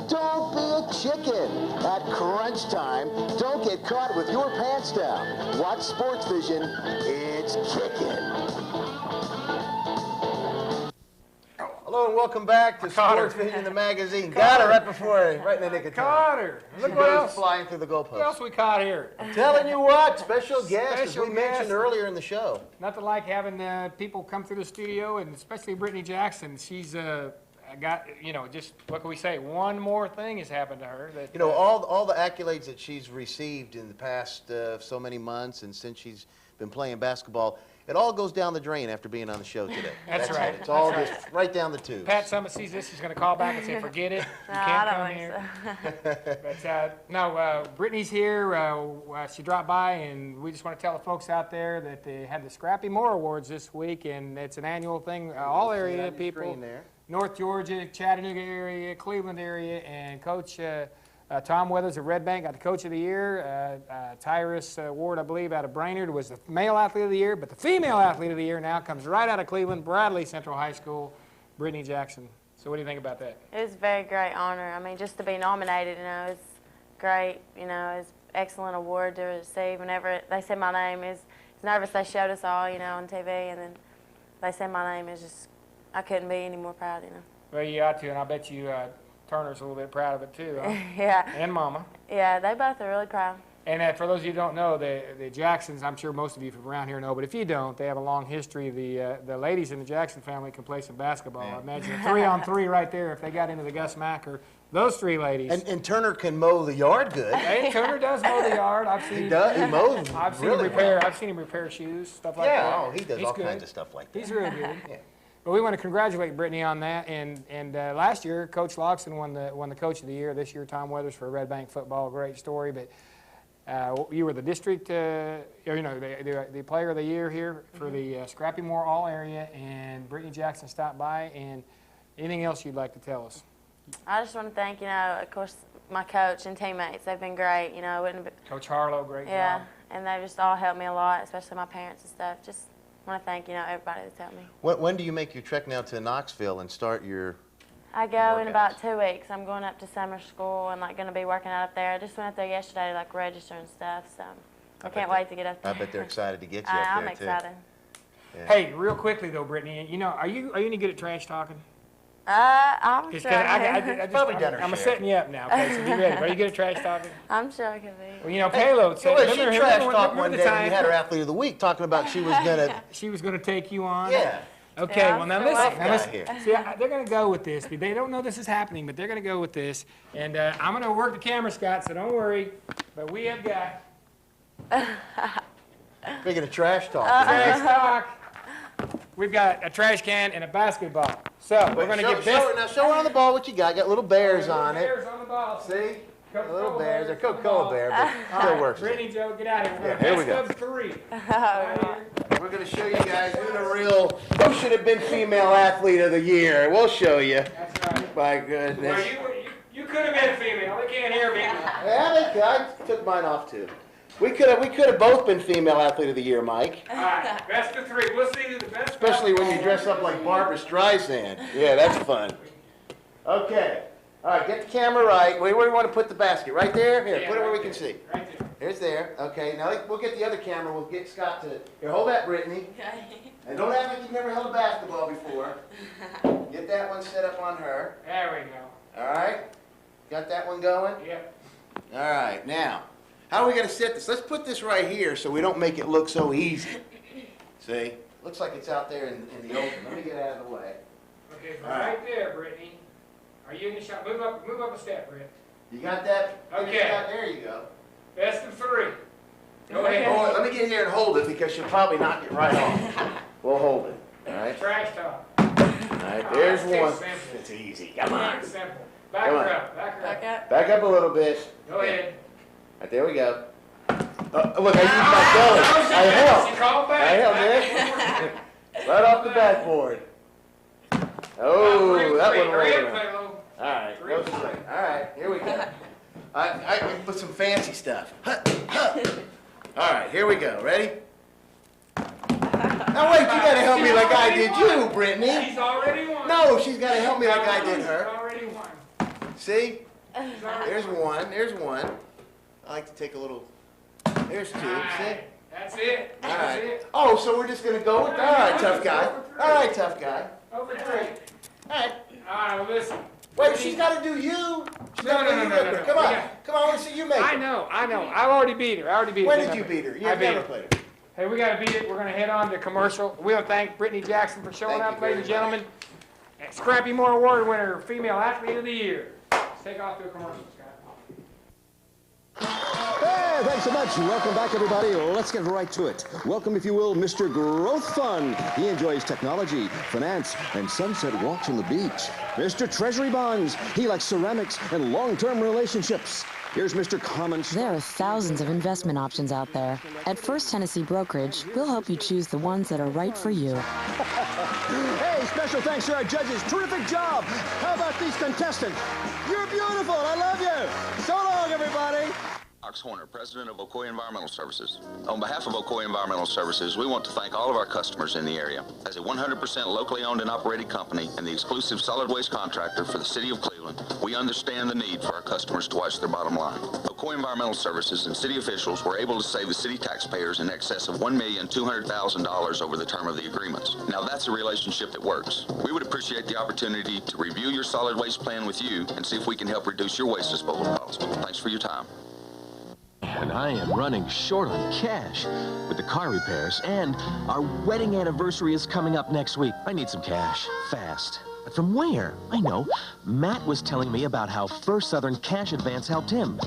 Speaker 2: Don't be a chicken. At crunch time, don't get caught with your pants down. Watch SportsVision. It's kicking. Hello and welcome back to SportsVision, the magazine. Got her right in the nick of time.
Speaker 3: Caught her. Look
Speaker 2: She
Speaker 3: what
Speaker 2: goes
Speaker 3: else.
Speaker 2: flying through the
Speaker 3: What
Speaker 2: goalpost.
Speaker 3: else we caught here?
Speaker 2: Telling you what, special guest, as
Speaker 3: Special
Speaker 2: we mentioned
Speaker 3: guest.
Speaker 2: earlier in the show.
Speaker 3: Nothing like having people come through the studio, and especially Brittany Jackson. She's got, just what can we say? One more thing has happened to her. That,
Speaker 2: You know, all the accolades that she's received in the past so many months and since she's been playing basketball, it all goes down the drain after being on the show today.
Speaker 3: That's right.
Speaker 2: It's all
Speaker 3: That's
Speaker 2: just right down the tubes.
Speaker 3: Pat Summit sees this, he's going to call back and say, forget it. You can't come here. But Brittany's here. She dropped by, and we just want to tell the folks out there that they had the Scrappy Moore Awards this week, and it's an annual thing. All area people, North Georgia, Chattanooga area, Cleveland area, and Coach Tom Weathers of Red Bank got the Coach of the Year. Tyrus Ward, I believe, out of Brainerd was the Male Athlete of the Year, but the Female Athlete of the Year now comes right out of Cleveland, Bradley Central High School, Brittany Jackson. So what do you think about that?
Speaker 10: It was a very great honor. I mean, just to be nominated, it's great. It's excellent award to receive. Whenever they said my name, it's nervous. They showed us all, on TV, and then they said my name. Is just, I couldn't be any more proud,
Speaker 3: Well, you ought to, and I bet you Turner's a little bit proud of it too, huh?
Speaker 10: Yeah.
Speaker 3: And Mama.
Speaker 10: Yeah, they both are really proud.
Speaker 3: And for those of you who don't know, the Jacksons, I'm sure most of you from around here know, but if you don't, they have a long history. The ladies in the Jackson family can play some basketball. I imagine a 3-on-3 right there if they got into the Gus Mack or those three ladies.
Speaker 2: And Turner can mow the yard good.
Speaker 3: Hey, Turner does mow the yard.
Speaker 2: He does. He mows.
Speaker 3: I've seen
Speaker 2: really
Speaker 3: him repair.
Speaker 2: well.
Speaker 3: I've seen him repair shoes, stuff like that.
Speaker 2: Yeah, he does
Speaker 3: He's
Speaker 2: all
Speaker 3: good.
Speaker 2: kinds of stuff like that.
Speaker 3: He's real good. Yeah. But we want to congratulate Brittany on that. And last year, Coach Loxton won the Coach of the Year. This year, Tom Weathers for Red Bank football. Great story. But you were the district, the player of the year here for the Scrappy Moore All Area. And Brittany Jackson stopped by. And anything else you'd like to tell us?
Speaker 10: I just want to thank, of course, my coach and teammates. They've been great.
Speaker 3: Coach Harlow, great job.
Speaker 10: Yeah, and they've just all helped me a lot, especially my parents and stuff. Just want to thank, everybody that's helped me.
Speaker 2: When do you make your trek now to Knoxville and start your
Speaker 10: I go in about 2 weeks. I'm going up to summer school and going to be working out up there. I just went up there yesterday to register and stuff, so I can't wait to get up there.
Speaker 2: I bet they're excited to get you up
Speaker 10: I'm
Speaker 2: there, too.
Speaker 10: excited.
Speaker 2: Yeah.
Speaker 3: Hey, real quickly though, Brittany, are you any good at trash talking?
Speaker 10: I'm
Speaker 3: Just
Speaker 10: sure.
Speaker 3: I'm setting you up now, okay? So be ready. Are you good at trash talking?
Speaker 10: I'm sure I could be.
Speaker 3: Well, Payload said.
Speaker 2: Well, she trash talked one day when you had her Athlete of the Week talking about she was gonna.
Speaker 3: She was gonna take you on.
Speaker 2: Yeah.
Speaker 3: Okay,
Speaker 10: Yeah,
Speaker 3: well, now
Speaker 10: so
Speaker 3: listen.
Speaker 10: what?
Speaker 3: Now listen.
Speaker 2: Here.
Speaker 3: See, they're going to go with this. They don't know this is happening, but they're going to go with this. And I'm going to work the camera, Scott, so don't worry. But we have got
Speaker 2: Speaking of trash talk.
Speaker 3: trash talk. We've got a trash can and a basketball. So we're going to get this.
Speaker 2: Now show her on the ball what you got. Got little bears on it.
Speaker 3: Bears on the ball.
Speaker 2: See?
Speaker 3: Coca-Cola
Speaker 2: Little bears. They're
Speaker 3: bears on the
Speaker 2: Coca-Cola
Speaker 3: ball.
Speaker 2: bear, but
Speaker 3: All
Speaker 2: still
Speaker 3: right,
Speaker 2: works.
Speaker 3: Brittany, Joe, get out of here.
Speaker 2: Yeah, here we go.
Speaker 3: Best of 3. Right here.
Speaker 2: We're going to show you guys who should have been female athlete of the year. We'll show you.
Speaker 3: That's right.
Speaker 2: My
Speaker 3: Well,
Speaker 2: goodness.
Speaker 3: you could have been female. They can't hear me.
Speaker 2: Yeah, I took mine off too. We could have both been female athlete of the year, Mike.
Speaker 3: All right, best of 3. We'll see who the best.
Speaker 2: Especially when you dress up like Barbara Streisand. Yeah, that's fun. Okay. All right, get the camera right. Where do you want to put the basket? Right there? Here, put it where we can see.
Speaker 3: Right there.
Speaker 2: Here's there. Okay, now we'll get the other camera. We'll get Scott to... Here, hold that, Brittany.
Speaker 10: Okay.
Speaker 2: And don't act like you've never held a basketball before. Get that one set up on her.
Speaker 3: There we go.
Speaker 2: All right? Got that one going?
Speaker 3: Yep.
Speaker 2: All right, now, how are we going to set this? Let's put this right here so we don't make it look so easy. See? Looks like it's out there in the open. Let me get out of the way.
Speaker 3: Okay, so
Speaker 2: All right.
Speaker 3: right there, Brittany. Are you in the shot? Move up a step, Britt.
Speaker 2: You got that?
Speaker 3: Okay.
Speaker 2: There you go.
Speaker 3: Best of 3. Go ahead.
Speaker 2: Hold it. Let me get here and hold it because she'll probably knock it right off. We'll hold it. All right?
Speaker 3: Trash talk.
Speaker 2: All right, there's
Speaker 3: That's too
Speaker 2: one.
Speaker 3: simple.
Speaker 2: It's easy. Come on.
Speaker 3: It's simple. Back
Speaker 2: Come
Speaker 3: her
Speaker 2: on.
Speaker 3: up. Back her up.
Speaker 10: Back up.
Speaker 2: Back up a little bit.
Speaker 3: Go ahead.
Speaker 2: Right, there we go. Look, I used my belly. I helped.
Speaker 3: She called back.
Speaker 2: I helped, Nick. Right off the backboard. Oh, that one
Speaker 3: Hurry
Speaker 2: rolled
Speaker 3: up,
Speaker 2: around.
Speaker 3: fellow.
Speaker 2: All right, no sweat. All right, here we go. I can put some fancy stuff. All right, here we go. Ready? Now wait, you gotta help me like I did you, Brittany.
Speaker 3: She's already won.
Speaker 2: No, she's gotta help me like I did
Speaker 3: She's
Speaker 2: her.
Speaker 3: already won.
Speaker 2: See?
Speaker 3: She's already
Speaker 2: There's one. There's one. I like to take a little. There's two. See?
Speaker 3: That's it.
Speaker 2: All
Speaker 3: That's
Speaker 2: right.
Speaker 3: it.
Speaker 2: Oh, so we're just gonna go with. All right, tough guy. All right, tough guy.
Speaker 3: Over 3.
Speaker 2: All right.
Speaker 3: All right, well, listen.
Speaker 2: Wait, she's got to do you. She's
Speaker 3: No,
Speaker 2: gotta
Speaker 3: no,
Speaker 2: do
Speaker 3: no,
Speaker 2: you.
Speaker 3: no, no, no.
Speaker 2: Come on,
Speaker 3: Yeah.
Speaker 2: come on. I want to see you make it.
Speaker 3: I know. I've already beat her.
Speaker 2: When did you beat her?
Speaker 3: I
Speaker 2: You've
Speaker 3: beat
Speaker 2: never
Speaker 3: her.
Speaker 2: played her.
Speaker 3: Hey, we got to beat it. We're going to head on to commercial. We want to thank Brittany Jackson for showing
Speaker 2: Thank
Speaker 3: up,
Speaker 2: you
Speaker 3: ladies and
Speaker 2: very
Speaker 3: gentlemen. And Scrappy Moore Award winner, Female Athlete of the Year. Let's take off to a commercial, Scott.
Speaker 6: Hey, thanks so much. Welcome back, everybody. Let's get right to it. Welcome, if you will, Mr. Growth Fund. He enjoys technology, finance, and sunset walks on the beach. Mr. Treasury Bonds. He likes ceramics and long-term relationships. Here's Mr. Common.
Speaker 11: There are thousands of investment options out there. At First Tennessee Brokerage, we'll help you choose the ones that are right for you.
Speaker 6: Hey, special thanks to our judges. Terrific job. How about these contestants? You're beautiful. I love you. So long, everybody.
Speaker 12: Ox Horner, President of Ocoee Environmental Services. On behalf of Ocoee Environmental Services, we want to thank all of our customers in the area. As a 100% locally owned and operated company and the exclusive solid waste contractor for the City of Cleveland, we understand the need for our customers to watch their bottom line. Ocoee Environmental Services and city officials were able to save the city taxpayers in excess of $1,200,000 over the term of the agreements. Now that's a relationship that works. We would appreciate the opportunity to review your solid waste plan with you and see if we can help reduce your waste disposal costs. Thanks for your time.
Speaker 13: And I am running short on cash with the car repairs, and our wedding anniversary is coming up next week. I need some cash, fast. But from where? I know. Matt was telling me about how First Southern Cash Advance helped him.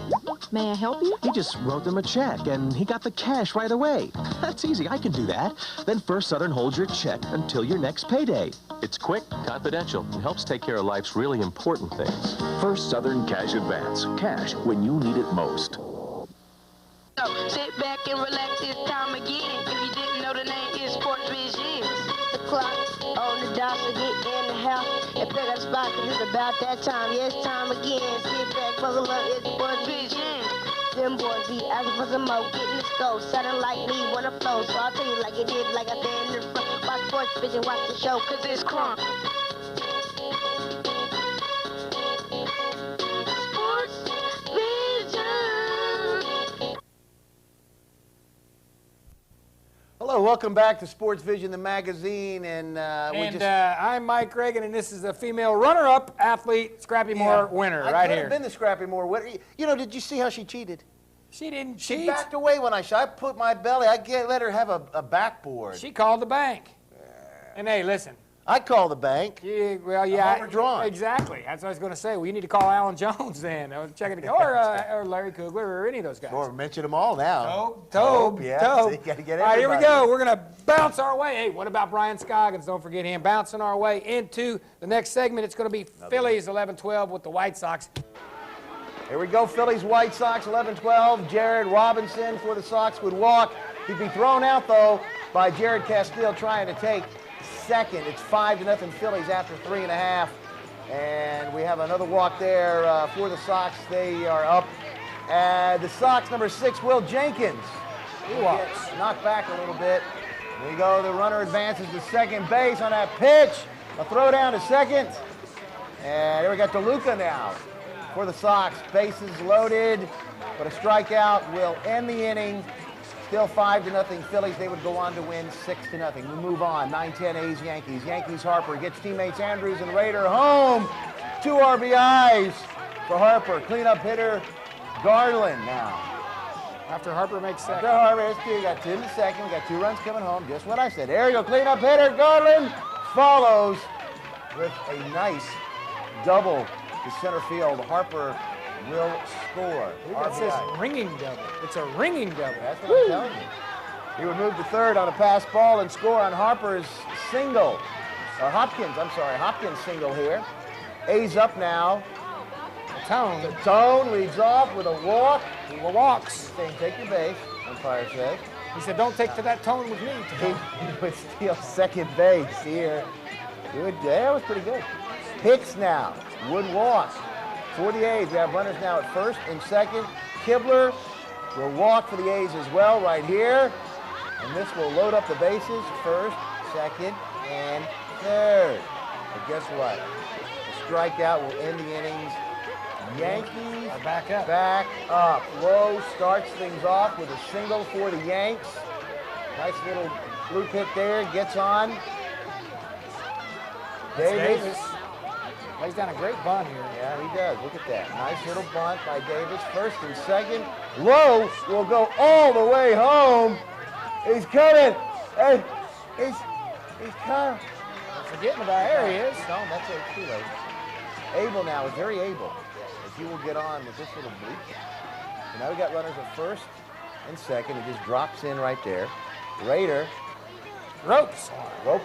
Speaker 11: May I help you?
Speaker 13: He just wrote them a check, and he got the cash right away. That's easy. I can do that. Then First Southern holds your check until your next payday.
Speaker 14: It's quick, confidential, and helps take care of life's really important things.
Speaker 9: First Southern Cash Advance. Cash when you need it most.
Speaker 15: So sit back and relax, it's time again. If you didn't know, the name is SportsVision.
Speaker 16: The clock on the dot, so get in the house and pick a spot, cause it's about that time. Yeah, it's time again. Sit back, buckle up, it's SportsVision. Them boys be asking for some more, getting the scope, sounding like me, wanna flow. So I'll tell you like it did, like I said in the front. Watch SportsVision, watch the show, cause it's crunk.
Speaker 2: Hello, welcome back to SportsVision, the magazine, and
Speaker 3: I'm Mike Reagan, and this is the female runner-up athlete, Scrappy Moore winner, right here.
Speaker 2: I've been the Scrappy Moore winner. You know, did you see how she cheated?
Speaker 3: She didn't
Speaker 2: She
Speaker 3: cheat.
Speaker 2: backed away when I shot. I put my belly. Let her have a backboard.
Speaker 3: She called the bank. And hey, listen.
Speaker 2: I'd call the bank.
Speaker 3: Yeah, well, yeah.
Speaker 2: Overdrawn.
Speaker 3: Exactly. That's what I was going to say. Well, you need to call Alan Jones then, or Larry Kugler, or any of those guys.
Speaker 2: Or mention them all now.
Speaker 3: Tobe.
Speaker 2: Yeah.
Speaker 3: Tobe.
Speaker 2: So you got to get
Speaker 3: all right, here we
Speaker 2: everybody.
Speaker 3: go. We're going to bounce our way. Hey, what about Brian Scoggins? Don't forget him. Bouncing our way into the next segment. It's going to be Phillies 11-12 with the White Sox.
Speaker 2: Here we go, Phillies, White Sox, 11-12. Jared Robinson for the Sox would walk. He'd be thrown out, though, by Jared Castile trying to take second. It's 5-0 Phillies after 3.5. And we have another walk there for the Sox. They are up. The Sox, number 6, Will Jenkins. He walks. Knocked back a little bit. There you go. The runner advances to second base on that pitch. A throw down to second. And here we got DeLuca now for the Sox. Bases loaded, but a strikeout will end the inning. Still 5-0 Phillies. They would go on to win 6-0. We move on. 9-10 A's Yankees. Yankees Harper gets teammates Andrews and Rader home. 2 RBIs for Harper. Cleanup hitter Garland now.
Speaker 3: After Harper makes second.
Speaker 2: After Harper, we got 2 in the second. We got 2 runs coming home. Just what I said. There you go. Cleanup hitter Garland follows with a nice double to center field. Harper will score.
Speaker 3: It says ringing double. It's a ringing double.
Speaker 2: That's what I'm telling you. He would move to third on a pass ball and score on Harper's single. Or Hopkins single here. A's up now. Tone leads off with a walk.
Speaker 3: He walks.
Speaker 2: Saying, take your base, umpire says.
Speaker 3: He said, don't take to that Tone with me.
Speaker 2: He would steal second base here. That was pretty good. Hicks now would walk. For the A's, we have runners now at first and second. Kibler will walk for the A's as well right here. And this will load up the bases, first, second, and third. But guess what? The strikeout will end the innings. Yankees
Speaker 3: back up.
Speaker 2: Back up. Lowe starts things off with a single for the Yanks. Nice little blue hit there. Gets on. Davis.
Speaker 3: Lays down a great bunt here.
Speaker 2: Yeah, he does. Look at that. Nice little bunt by Davis. First and second. Lowe will go all the way home. He's coming. And he's coming.
Speaker 3: Forgetting about here he is.
Speaker 2: No, that's too late. Abel now is very able. As he will get on with this little bleep. So now we got runners at first and second. He just drops in right there. Rader.
Speaker 3: Ropes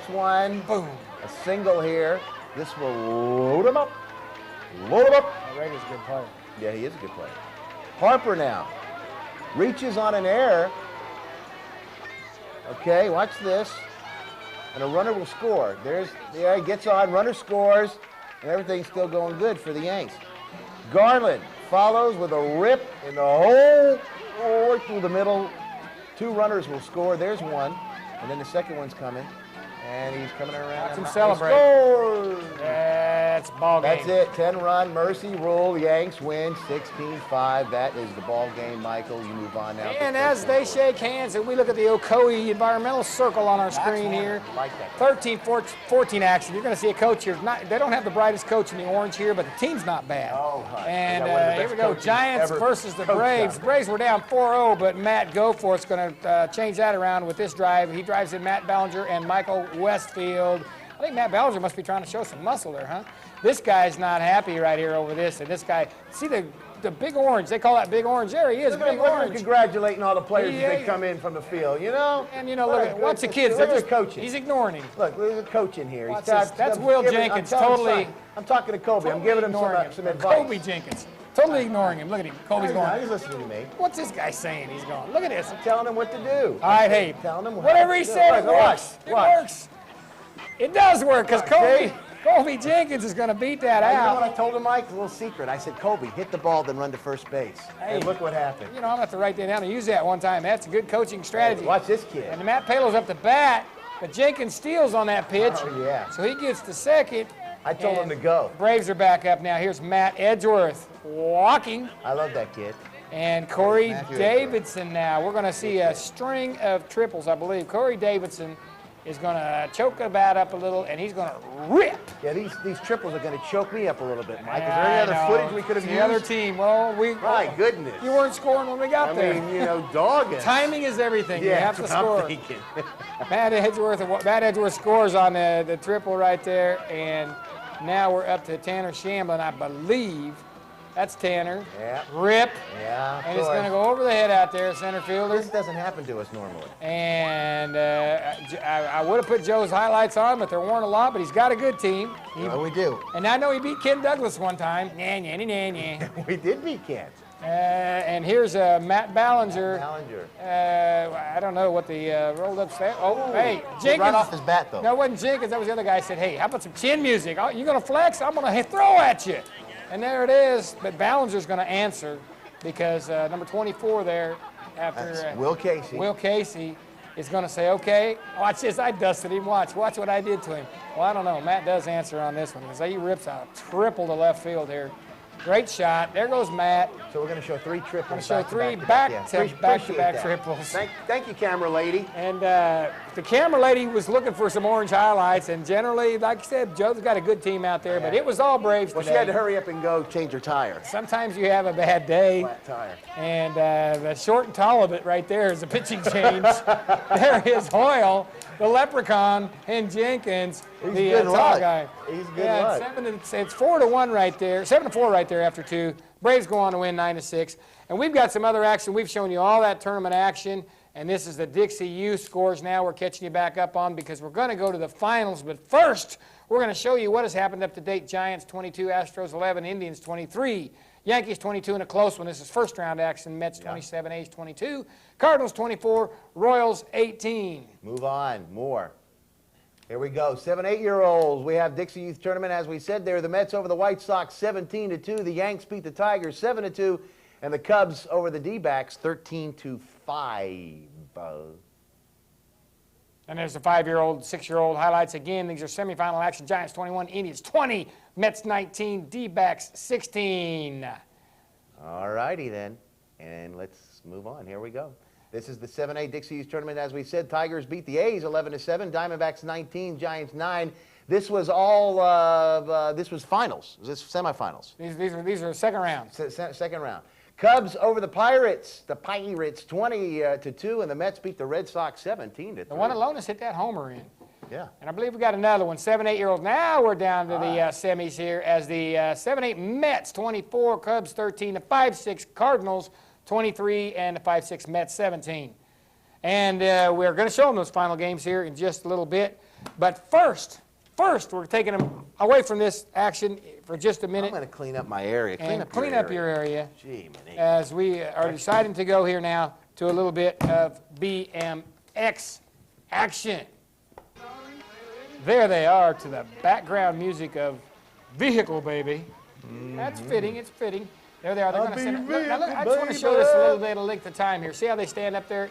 Speaker 2: one.
Speaker 3: Boom.
Speaker 2: A single here. This will load him up. Load him up.
Speaker 3: Rader's a good player.
Speaker 2: Yeah, he is a good player. Harper now reaches on an error. Okay, watch this. And a runner will score. There he gets on, runner scores, and everything's still going good for the Yanks. Garland follows with a rip in the hole or through the middle. 2 runners will score. There's one. And then the second one's coming. And he's coming around.
Speaker 3: Watch him celebrate.
Speaker 2: Scores!
Speaker 3: That's ball game.
Speaker 2: That's it. 10-run mercy rule. Yanks win 16-5. That is the ball game, Michael. You move on now.
Speaker 3: And as they shake hands, and we look at the Ocoee environmental circle on our screen here.
Speaker 2: Like that.
Speaker 3: 13-14 action. You're going to see a coach here. They don't have the brightest coach in the orange here, but the team's not bad.
Speaker 2: Oh,
Speaker 3: and here we go. Giants versus the Braves. The Braves were down 4-0, but Matt Goforth's going to change that around with this drive. He drives in Matt Ballinger and Michael Westfield. I think Matt Ballinger must be trying to show some muscle there, huh? This guy's not happy right here over this. And this guy, see the big orange. They call that big orange. There he is, big orange.
Speaker 2: Congratulating all the players as they come in from the field, you know?
Speaker 3: And, you know, look at, watch the kids. They're just coaching. He's ignoring him.
Speaker 2: Look, there's a coach in here.
Speaker 3: That's Will Jenkins, totally.
Speaker 2: I'm talking to Kobe. I'm giving him some advice.
Speaker 3: Kobe Jenkins. Totally ignoring him. Look at him. Kobe's going.
Speaker 2: He's listening to me.
Speaker 3: What's this guy saying? He's going. Look at this.
Speaker 2: I'm telling him what to do.
Speaker 3: All right, hey.
Speaker 2: Telling him
Speaker 3: whatever he said, it works. It works. It does work because Kobe Jenkins is going to beat that out.
Speaker 2: You know what I told him, Mike? A little secret. I said, Kobe, hit the ball, then run to first base.
Speaker 3: Hey,
Speaker 2: and look what happened.
Speaker 3: You know, I'm going to have to write that down and use that one time. That's a good coaching strategy.
Speaker 2: Hey, watch this kid.
Speaker 3: And Matt Palo's up to bat, but Jenkins steals on that pitch.
Speaker 2: Oh, yeah.
Speaker 3: So he gets to second.
Speaker 2: I told him to go.
Speaker 3: Braves are back up now. Here's Matt Edgeworth walking.
Speaker 2: I love that kid.
Speaker 3: And Corey Davidson now. We're going to see a string of triples, I believe. Corey Davidson is going to choke the bat up a little, and he's going to rip.
Speaker 2: Yeah, these triples are going to choke me up a little bit, Mike. Is there any other footage we could have used?
Speaker 3: The other team, well,
Speaker 2: My goodness.
Speaker 3: You weren't scoring when we got there.
Speaker 2: I mean, you know, dogging.
Speaker 3: Timing is everything.
Speaker 2: Yeah,
Speaker 3: you have to score.
Speaker 2: I'm thinking.
Speaker 3: Matt Edgeworth scores on the triple right there, and now we're up to Tanner Shamblin, I believe. That's Tanner.
Speaker 2: Yeah.
Speaker 3: Rip.
Speaker 2: Yeah.
Speaker 3: And it's going to go over the head out there, center fielder.
Speaker 2: This doesn't happen to us normally.
Speaker 3: And I would have put Joe's highlights on, but there weren't a lot. But he's got a good team.
Speaker 2: We do.
Speaker 3: And I know he beat Ken Douglas one time. We
Speaker 2: did beat Ken.
Speaker 3: And here's Matt Ballinger.
Speaker 2: Ballinger.
Speaker 3: I don't know what the rolled up stat. Oh, hey, Jenkins.
Speaker 2: Right off his bat, though.
Speaker 3: No, it wasn't Jenkins. That was the other guy. Said, hey, how about some chin music? Oh, you going to flex? I'm going to throw at you. And there it is. But Ballinger's going to answer because number 24 there after
Speaker 2: Will Casey.
Speaker 3: Will Casey is going to say, okay, watch this. I dusted him. Watch what I did to him. Well, I don't know. Matt does answer on this one because he rips out a triple to left field here. Great shot. There goes Matt.
Speaker 2: So we're going to show 3 triples.
Speaker 3: We're going to show three back-to-back triples.
Speaker 2: Thank you, camera lady.
Speaker 3: And the camera lady was looking for some orange highlights, and generally, like I said, Joe's got a good team out there, but it was all Braves today.
Speaker 2: Well, she had to hurry up and go change her tire.
Speaker 3: Sometimes you have a bad day.
Speaker 2: Flat tire.
Speaker 3: And the short and tall of it right there is a pitching change. There is Hoyle, the Leprechaun, and Jenkins, the tall guy.
Speaker 2: He's good luck.
Speaker 3: It's 4-1 right there, 7-4 right there after 2. Braves go on to win 9-6. And we've got some other action. We've shown you all that tournament action. And this is the Dixie U scores now we're catching you back up on because we're going to go to the finals. But first, we're going to show you what has happened up to date. Giants 22, Astros 11, Indians 23, Yankees 22 in a close one. This is first round action. Mets 27, A's 22, Cardinals 24, Royals 18.
Speaker 2: Move on. More. Here we go. 7, 8-year-olds. We have Dixie Youth Tournament. As we said there, the Mets over the White Sox 17-2. The Yanks beat the Tigers 7-2. And the Cubs over the D-backs 13-5.
Speaker 3: And there's the 5-year-old, 6-year-old highlights again. These are semifinal action. Giants 21, Indians 20, Mets 19, D-backs 16.
Speaker 2: All righty then. And let's move on. Here we go. This is the 7A Dixie Youth Tournament. As we said, Tigers beat the A's 11-7, Diamondbacks 19, Giants 9. This was all, this was finals. This semifinals.
Speaker 3: These are second round.
Speaker 2: Second round. Cubs over the Pirates. The Pirates 20-2, and the Mets beat the Red Sox 17-3.
Speaker 3: The one that Lonis hit that homer in.
Speaker 2: Yeah.
Speaker 3: And I believe we got another one, 7, 8-year-olds. Now we're down to the semis here as the 7, 8 Mets 24, Cubs 13, the 5, 6 Cardinals 23, and the 5, 6 Mets 17. And we're going to show them those final games here in just a little bit. But first, we're taking them away from this action for just a minute.
Speaker 2: I'm going to clean up my area.
Speaker 3: Clean up your area.
Speaker 2: Gee,
Speaker 3: as we are deciding to go here now to a little bit of BMX action. There they are to the background music of Vehicle Baby. That's fitting. It's fitting. There they are. They're going to send it. Now, look, I just want to show this a little bit of length of time here. See how they stand up there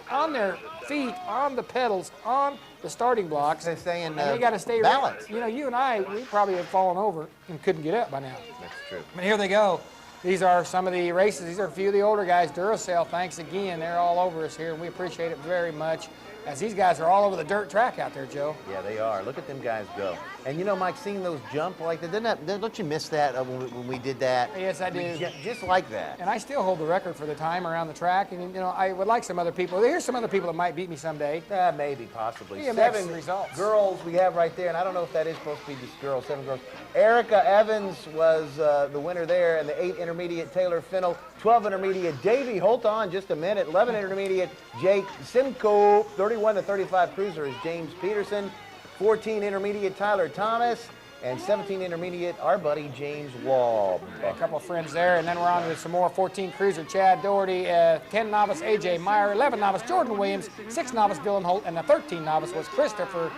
Speaker 3: on their feet, on the pedals, on the starting blocks.
Speaker 2: They're saying
Speaker 3: and they got to stay
Speaker 2: balanced.
Speaker 3: You know, you and I, we probably have fallen over and couldn't get up by now.
Speaker 2: That's true.
Speaker 3: But here they go. These are some of the races. These are a few of the older guys. Duracell, thanks again. They're all over us here, and we appreciate it very much. As these guys are all over the dirt track out there, Joe.
Speaker 2: Yeah, they are. Look at them guys go. And you know, Mike, seeing those jump like that, don't you miss that when we did that?
Speaker 3: Yes, I do.
Speaker 2: Just like that.
Speaker 3: And I still hold the record for the time around the track. And, you know, I would like some other people. Here's some other people that might beat me someday.
Speaker 2: Maybe, possibly.
Speaker 3: BMX
Speaker 2: 7
Speaker 3: results.
Speaker 2: Girls we have right there, and I don't know if that is supposed to be just girls, 7 girls. Erica Evans was the winner there, and the 8 intermediate Taylor Fennell, 12 intermediate Davey. Hold on just a minute. 11 intermediate Jake Simcoe, 31-35 cruiser is James Peterson, 14 intermediate Tyler Thomas, and 17 intermediate our buddy James Wall.
Speaker 3: A couple of friends there, and then we're on to some more. 14 cruiser Chad Doherty, 10 novice AJ Meyer, 11 novice Jordan Williams, 6 novice Dylan Holt, and the 13 novice was Christopher,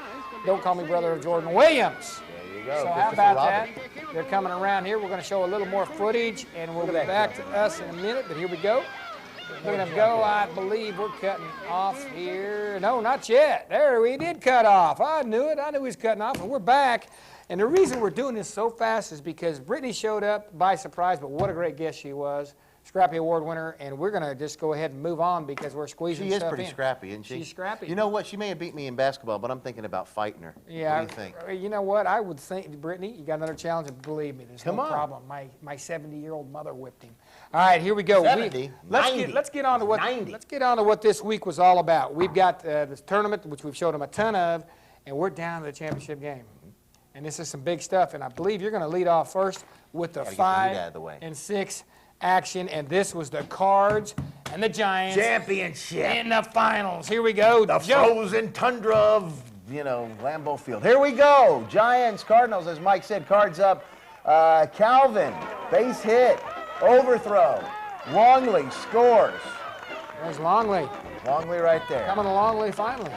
Speaker 3: don't call me brother of Jordan Williams.
Speaker 2: There you go.
Speaker 3: So how about that? They're coming around here. We're going to show a little more footage, and we'll be back to us in a minute, but here we go. Look at him go. I believe we're cutting off here. No, not yet. There, we did cut off. I knew it. I knew he was cutting off, and we're back. And the reason we're doing this so fast is because Brittany showed up by surprise, but what a great guest she was. Scrappy Award winner, and we're going to just go ahead and move on because we're squeezing
Speaker 2: She is
Speaker 3: stuff
Speaker 2: pretty
Speaker 3: in.
Speaker 2: scrappy, isn't she?
Speaker 3: She's scrappy.
Speaker 2: You know what? She may have beat me in basketball, but I'm thinking about fighting her.
Speaker 3: Yeah.
Speaker 2: What do you think?
Speaker 3: You know what? I would think, Brittany, you got another challenge, and believe me, there's
Speaker 2: Come
Speaker 3: no
Speaker 2: on.
Speaker 3: problem. My 70-year-old mother whipped him. All right, here we go.
Speaker 2: 70?
Speaker 3: Let's get on to what this week was all about. We've got this tournament, which we've showed them a ton of, and we're down to the championship game. And this is some big stuff, and I believe you're going to lead off first with the 5 and 6 action, and this was the Cards and the Giants
Speaker 2: Championship
Speaker 3: in the finals. Here we go.
Speaker 2: The frozen tundra of, Lambeau Field. Here we go. Giants, Cardinals, as Mike said, Cards up. Calvin, base hit, overthrow. Longley scores.
Speaker 3: There's Longley.
Speaker 2: Longley right there.
Speaker 3: Coming a long way finally.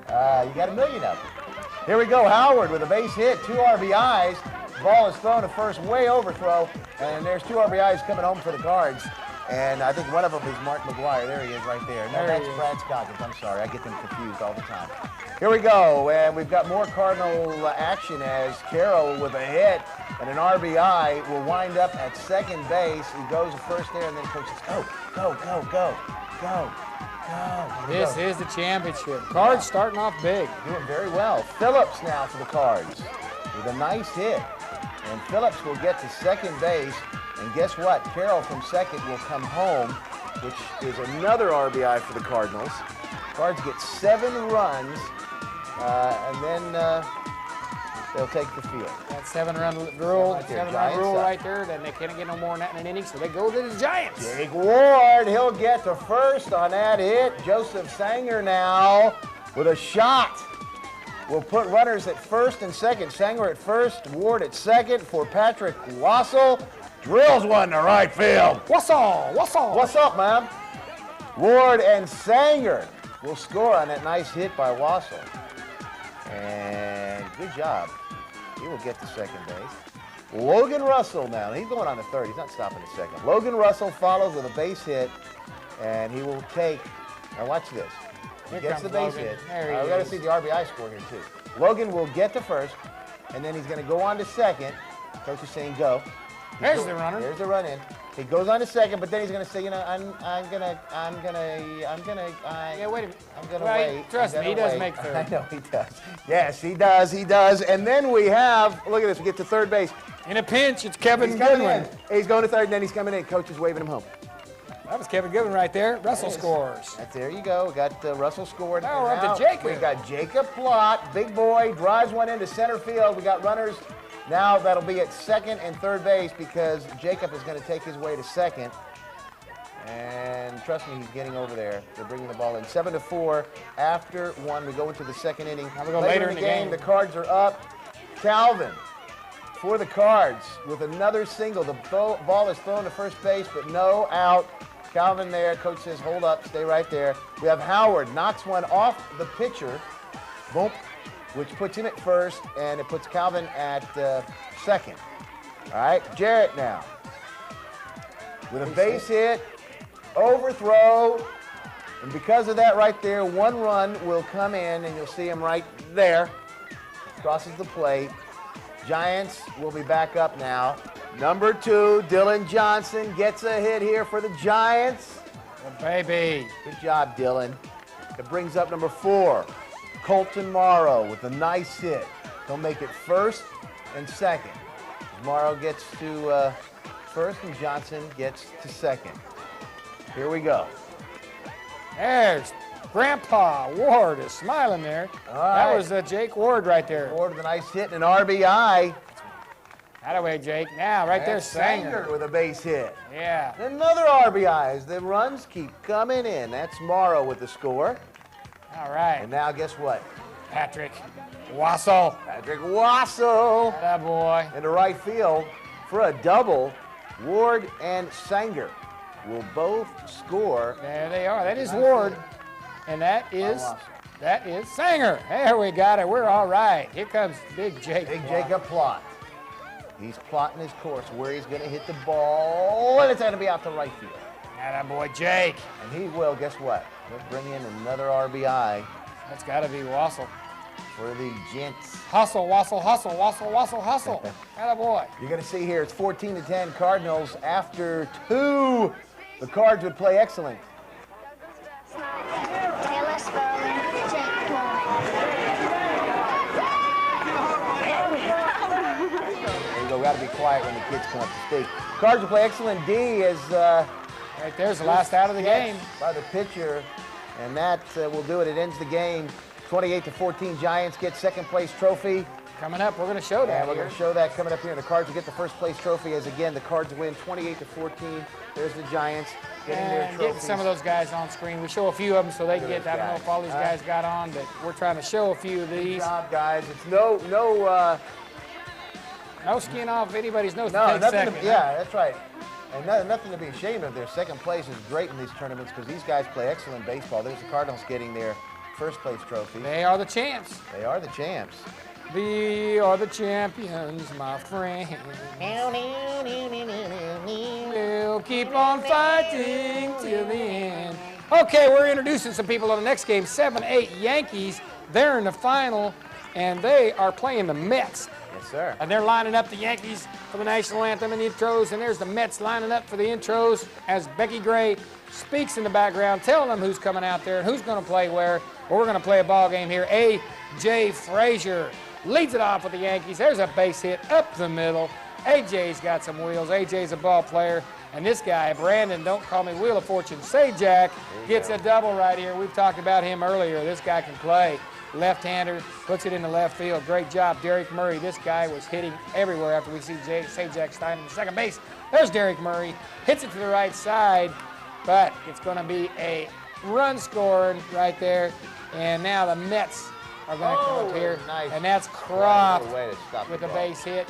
Speaker 2: You got a million of them. Here we go. Howard with a base hit, 2 RBIs. Ball is thrown to first, way overthrow, and there's 2 RBIs coming home for the Cards. And I think one of them is Mark McGuire. There he is right there. No, that's Brad Scoggins. I'm sorry. I get them confused all the time. Here we go, and we've got more Cardinal action as Carroll with a hit and an RBI will wind up at second base. He goes to first there, and then coach says, go.
Speaker 3: This is the championship. Cards starting off big.
Speaker 2: Doing very well. Phillips now for the Cards with a nice hit. And Phillips will get to second base. And guess what? Carroll from second will come home, which is another RBI for the Cardinals. Cards get 7 runs, and then they'll take the field.
Speaker 3: That 7-run rule, right there, then they can't get no more than that in an inning, so they go to the Giants.
Speaker 2: Jake Ward, he'll get to first on that hit. Joseph Sanger now with a shot. We'll put runners at first and second. Sanger at first, Ward at second for Patrick Wassel. Drills one to right field.
Speaker 3: Wassel.
Speaker 2: What's up, man? Ward and Sanger will score on that nice hit by Wassel. And good job. He will get to second base. Logan Russell now. He's going on to third. He's not stopping at second. Logan Russell follows with a base hit, and he will take. Now watch this. He gets the base hit. We got to see the RBI score here too. Logan will get to first, and then he's going to go on to second. Coach is saying go.
Speaker 3: There's the runner.
Speaker 2: There's the run in. He goes on to second, but then he's going to say,
Speaker 3: Yeah, wait a minute.
Speaker 2: I'm going to wait.
Speaker 3: Trust me, he does make third.
Speaker 2: I know he does. Yes, he does. And then we have, look at this, we get to third base.
Speaker 3: In a pinch, it's Kevin
Speaker 2: He's coming
Speaker 3: Goodwin.
Speaker 2: in. He's going to third, and then he's coming in. Coach is waving him home.
Speaker 3: That was Kevin Goodwin right there. Russell scores.
Speaker 2: There you go. We got Russell scored.
Speaker 3: Now we're up to Jacob.
Speaker 2: We got Jacob Plott, big boy, drives one into center field. We got runners. Now that'll be at second and third base because Jacob is going to take his way to second. And trust me, he's getting over there. They're bringing the ball in. 7-4 after 1. We go into the second inning.
Speaker 3: Now we go later in the game.
Speaker 2: The Cards are up. Calvin for the Cards with another single. The ball is thrown to first base, but no out. Calvin there. Coach says, hold up, stay right there. We have Howard, knocks one off the pitcher. Boom. Which puts him at first, and it puts Calvin at second. All right, Jarrett now. With a base hit, overthrow, and because of that right there, 1 run will come in, and you'll see him right there. Crosses the plate. Giants will be back up now. Number 2, Dylan Johnson gets a hit here for the Giants.
Speaker 3: Oh, baby.
Speaker 2: Good job, Dylan. It brings up number 4. Colton Morrow with a nice hit. He'll make it first and second. Morrow gets to first and Johnson gets to second. Here we go.
Speaker 3: There's Grandpa Ward is smiling there.
Speaker 2: All right.
Speaker 3: That was Jake Ward right there.
Speaker 2: Ward with a nice hit and an RBI.
Speaker 3: That-a-way, Jake. Now, right there, Sanger.
Speaker 2: with a base hit.
Speaker 3: Yeah.
Speaker 2: Another RBI as the runs keep coming in. That's Morrow with the score.
Speaker 3: All right.
Speaker 2: And now guess what?
Speaker 3: Patrick Wassel.
Speaker 2: Patrick Wassel.
Speaker 3: That boy.
Speaker 2: Into right field for a double. Ward and Sanger will both score.
Speaker 3: There they are. That is Ward. And that is Sanger. There we got it. We're all right. Here comes Big Jake.
Speaker 2: Big Jacob Plott. He's plotting his course where he's going to hit the ball, and it's going to be out to right field.
Speaker 3: That boy Jake.
Speaker 2: And he will, guess what? He'll bring in another RBI.
Speaker 3: That's got to be Wassel.
Speaker 2: for the Gents.
Speaker 3: Hustle, wassle, hustle, wassle, wassle, hustle. Attaboy.
Speaker 2: You're going to see here it's 14-10 Cardinals after 2. The Cards would play excellent. There you go. Got to be quiet when the kids come up to speak. Cards will play excellent D as
Speaker 3: right there's the last out of the game
Speaker 2: by the pitcher, and that will do it. It ends the game. 28-14. Giants get second place trophy.
Speaker 3: Coming up, we're going to show that.
Speaker 2: And we're going to show that coming up here. And the Cards will get the first place trophy as again the Cards win 28-14. There's the Giants getting their trophies.
Speaker 3: Getting some of those guys on screen. We show a few of them so they can get. I don't know if all these guys got on, but we're trying to show a few of these.
Speaker 2: Good job, guys. It's no
Speaker 3: skin off anybody's nose.
Speaker 2: No,
Speaker 3: to take
Speaker 2: nothing.
Speaker 3: second,
Speaker 2: Yeah, that's right. And nothing to be ashamed of. Their second place is great in these tournaments because these guys play excellent baseball. There's the Cardinals getting their first place trophy.
Speaker 3: They are the champs.
Speaker 2: They are the champs.
Speaker 3: We are the champions, my friend. We'll keep on fighting till the end. Okay, we're introducing some people on the next game. 7-8 Yankees. They're in the final, and they are playing the Mets.
Speaker 2: Yes, sir.
Speaker 3: And they're lining up the Yankees for the national anthem and intros, and there's the Mets lining up for the intros as Becky Gray speaks in the background, telling them who's coming out there and who's going to play where. Well, we're going to play a ball game here. A.J. Frazier leads it off with the Yankees. There's a base hit up the middle. A.J.'s got some wheels. A.J.'s a ball player. And this guy, Brandon, don't call me Wheel of Fortune, Sajak, gets a double right here. We've talked about him earlier. This guy can play. Left-hander, puts it in the left field. Great job, Derek Murray. This guy was hitting everywhere after we see Sajak Stein in second base. There's Derek Murray. Hits it to the right side, but it's going to be a run scoring right there. And now the Mets are going to come up here.
Speaker 2: Nice.
Speaker 3: And that's Croft with
Speaker 2: the
Speaker 3: a base hit.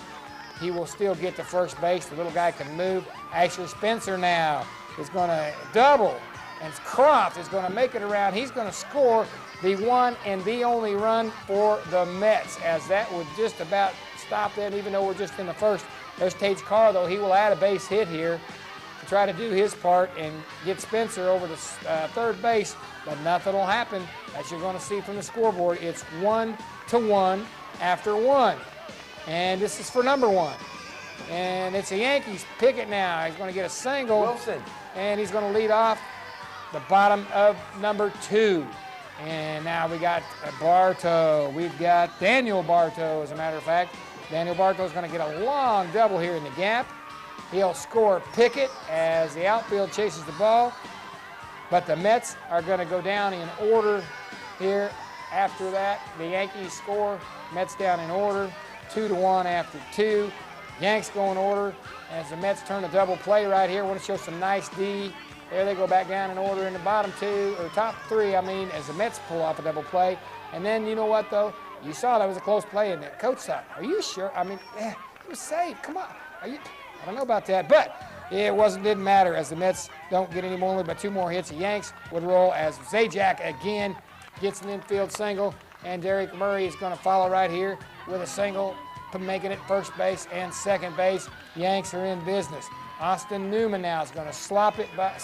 Speaker 3: He will still get to first base. The little guy can move. Asher Spencer now is going to double. And Croft is going to make it around. He's going to score the one and the only run for the Mets, as that would just about stop that, even though we're just in the first. There's Tage Carr, though. He will add a base hit here to try to do his part and get Spencer over to third base, but nothing will happen. As you're going to see from the scoreboard, it's 1-1 after 1. And this is for number 1. And it's the Yankees. Pickett now. He's going to get a single.
Speaker 2: Wilson.
Speaker 3: And he's going to lead off the bottom of number 2. And now we got Bartow. We've got Daniel Bartow, as a matter of fact. Daniel Bartow is going to get a long double here in the gap. He'll score Pickett as the outfield chases the ball. But the Mets are going to go down in order here after that. The Yankees score. Mets down in order. 2-1 after 2. Yanks go in order as the Mets turn a double play right here. I want to show some nice D. There they go back down in order in the bottom 2, or top 3, I mean, as the Mets pull off a double play. And then, you know what, though? You saw that was a close play, and the coach thought, are you sure? I mean, it was safe. Come on. I don't know about that, but it didn't matter as the Mets don't get any more, but 2 more hits. The Yanks would roll as Zajac again gets an infield single, and Derek Murray is going to follow right here with a single, making it first base and second base. Yanks are in business. Austin Newman now is going to slap it.
Speaker 2: Yeah,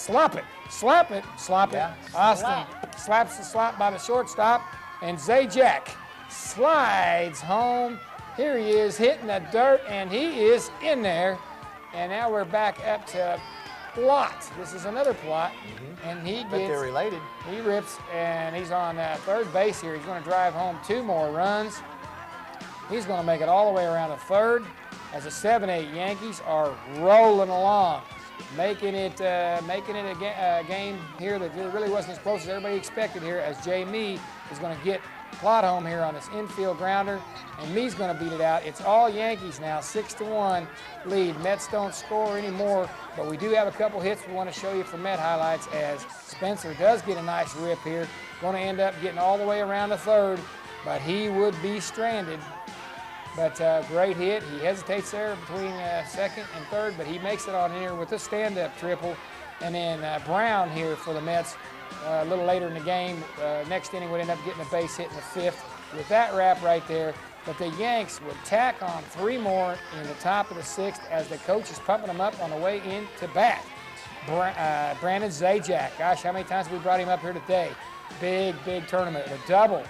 Speaker 3: Austin slaps the slap by the shortstop, and Zajac slides home. Here he is hitting the dirt, and he is in there. And now we're back up to Plot. This is another Plot, and he gets.
Speaker 2: But they're related.
Speaker 3: He rips, and he's on third base here. He's going to drive home 2 more runs. He's going to make it all the way around to third as the 7-8 Yankees are rolling along, making it a game here that really wasn't as close as everybody expected here, as Jay Mee is going to get Plot home here on this infield grounder, and Mee's going to beat it out. It's all Yankees now, 6-1 lead. Mets don't score anymore, but we do have a couple hits we want to show you for Met highlights, as Spencer does get a nice rip here. Going to end up getting all the way around to third, but he would be stranded. But great hit. He hesitates there between second and third, but he makes it on in here with a stand-up triple. And then Brown here for the Mets a little later in the game. Next inning would end up getting a base hit in the 5th with that wrap right there. But the Yanks would tack on 3 more in the top of the 6th as the coach is pumping them up on the way into bat. Brandon Zajac. Gosh, how many times have we brought him up here today? Big tournament. A double.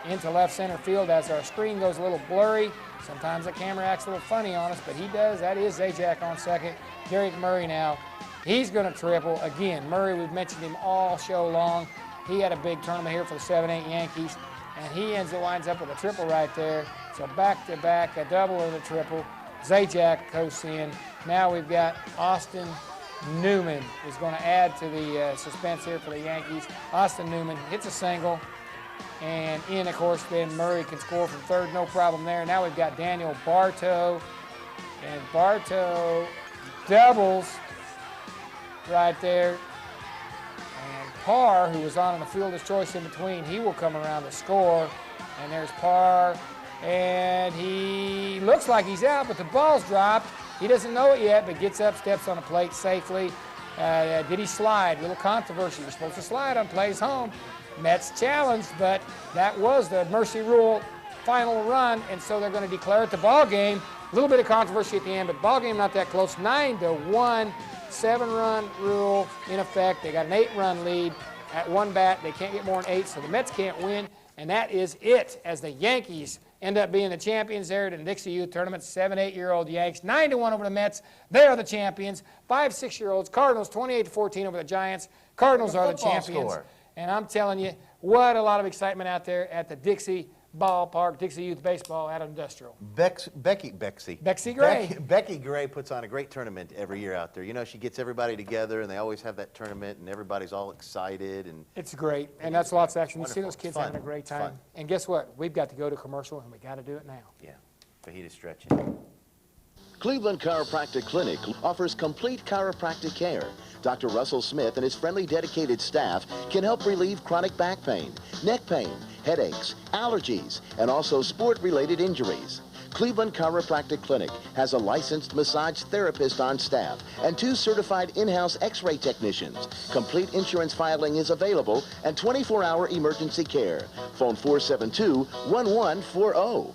Speaker 3: into left center field as our screen goes a little blurry. Sometimes the camera acts a little funny on us, but he does. That is Zajac on second. Derek Murray now. He's going to triple. Again, Murray, we've mentioned him all show long. He had a big tournament here for the 7-8 Yankees, and he winds up with a triple right there. So back-to-back, a double and a triple. Zajac coasts in. Now we've got Austin Newman is going to add to the suspense here for the Yankees. Austin Newman hits a single, and in, of course, then Murray can score from third, no problem there. Now we've got Daniel Bartow, and Bartow doubles right there. And Parr, who was on the fielder's choice in between, he will come around to score. And there's Parr, and he looks like he's out, but the ball's dropped. He doesn't know it yet, but gets up, steps on the plate safely. Did he slide? Little controversy. You're supposed to slide on plays home. Mets challenged, but that was the mercy rule final run, and so they're going to declare it the ball game. A little bit of controversy at the end, but ball game not that close. 9-1, 7-run rule in effect. They got an 8-run lead at one bat. They can't get more than 8, so the Mets can't win, and that is it as the Yankees end up being the champions there at the Dixie Youth Tournament. 7-8-year-old Yanks, 9-1 over the Mets. They are the champions. 5-6-year-olds, Cardinals 28-14 over the Giants. Cardinals are the champions. Score. And I'm telling you, what a lot of excitement out there at the Dixie Ballpark, Dixie Youth Baseball at Industrial.
Speaker 2: Becky
Speaker 3: Gray.
Speaker 2: Becky Gray puts on a great tournament every year out there. You know, she gets everybody together, and they always have that tournament, and everybody's all excited. And
Speaker 3: it's great, and that's lots of action. You see those kids having a great time. And guess what? We've got to go to commercial, and we got to do it now.
Speaker 2: Yeah, fajita stretching.
Speaker 17: Cleveland Chiropractic Clinic offers complete chiropractic care. Dr. Russell Smith and his friendly, dedicated staff can help relieve chronic back pain, neck pain, headaches, allergies, and also sport-related injuries. Cleveland Chiropractic Clinic has a licensed massage therapist on staff and 2 certified in-house x-ray technicians. Complete insurance filing is available and 24-hour emergency care. Phone 472-1140.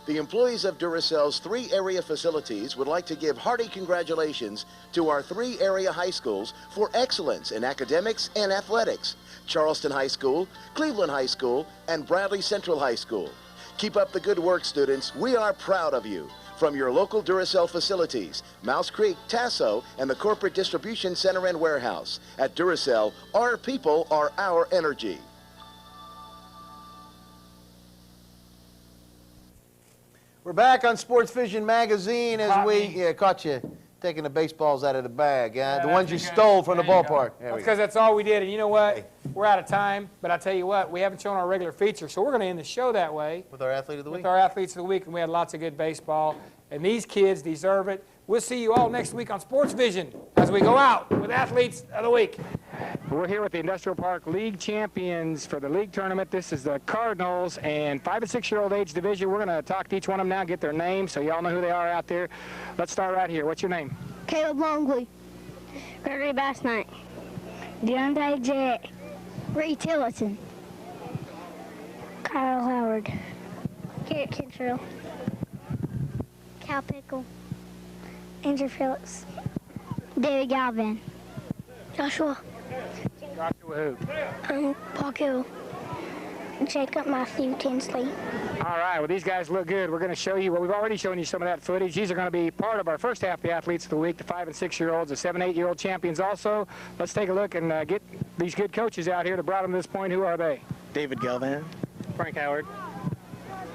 Speaker 17: The employees of Duracell's 3 area facilities would like to give hearty congratulations to our 3 area high schools for excellence in academics and athletics: Charleston High School, Cleveland High School, and Bradley Central High School. Keep up the good work, students. We are proud of you. From your local Duracell facilities, Mouse Creek, Tasso, and the Corporate Distribution Center and Warehouse. At Duracell, our people are our energy.
Speaker 2: We're back on SportsVision magazine as we caught you taking the baseballs out of the bag, the ones you stole from the ballpark.
Speaker 3: That's because that's all we did. And you know what? We're out of time, but I tell you what, we haven't shown our regular feature, so we're going to end the show that way.
Speaker 2: With our Athlete of the Week?
Speaker 3: With our Athletes of the Week, and we had lots of good baseball. And these kids deserve it. We'll see you all next week on SportsVision as we go out with Athletes of the Week. We're here with the Industrial Park League champions for the league tournament. This is the Cardinals and 5- and 6-year-old age division. We're going to talk to each one of them now, get their names so y'all know who they are out there. Let's start right here. What's your name?
Speaker 18: Caleb Longley. Gregory Bass Knight. Deontay Jett. Reed Tillotson. Kyle Howard. Garrett Kentrell. Cal Pickle. Andrew Phillips. David Galvin. Joshua.
Speaker 3: Joshua who?
Speaker 18: Paul Gill. Jacob Matthew Tinsley.
Speaker 3: All right, well, these guys look good. We're going to show you, well, we've already shown you some of that footage. These are going to be part of our first half of the Athletes of the Week, the 5- and 6-year-olds, the 7- and 8-year-old champions also. Let's take a look and get these good coaches out here that brought them to this point. Who are they?
Speaker 19: David Galvan.
Speaker 20: Frank Howard.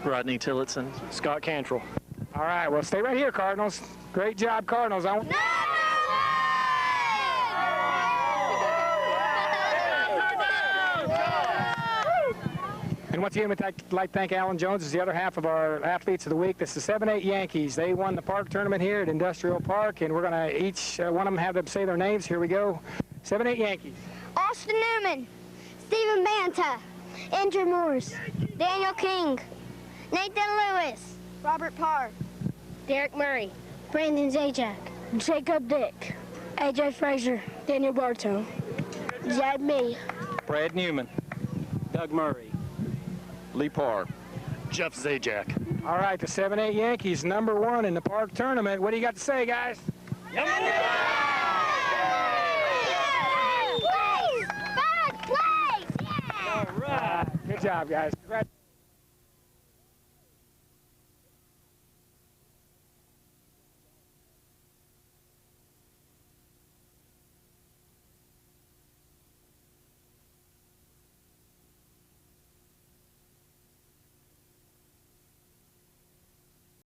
Speaker 19: Rodney Tillotson.
Speaker 20: Scott Cantrell.
Speaker 3: All right, well, stay right here, Cardinals. Great job, Cardinals. And once again, we'd like to thank Alan Jones, as the other half of our Athletes of the Week. This is the 7-8 Yankees. They won the park tournament here at Industrial Park, and we're going to each one of them have them say their names. Here we go. 7-8 Yankees.
Speaker 18: Austin Newman. Stephen Banta. Andrew Morse. Daniel King. Nathan Lewis. Robert Parr. Derek Murray. Brandon Zajac. Jacob Dick. AJ Frazier. Daniel Bartow. Jad Mee.
Speaker 20: Brad Newman.
Speaker 19: Doug Murray.
Speaker 20: Lee Parr. Jeff Zajac.
Speaker 3: All right, the 7-8 Yankees, #1 in the park tournament. What do you got to say, guys?
Speaker 18: Please! Bad plays! Yeah!
Speaker 3: All right. job, guys. Congrats.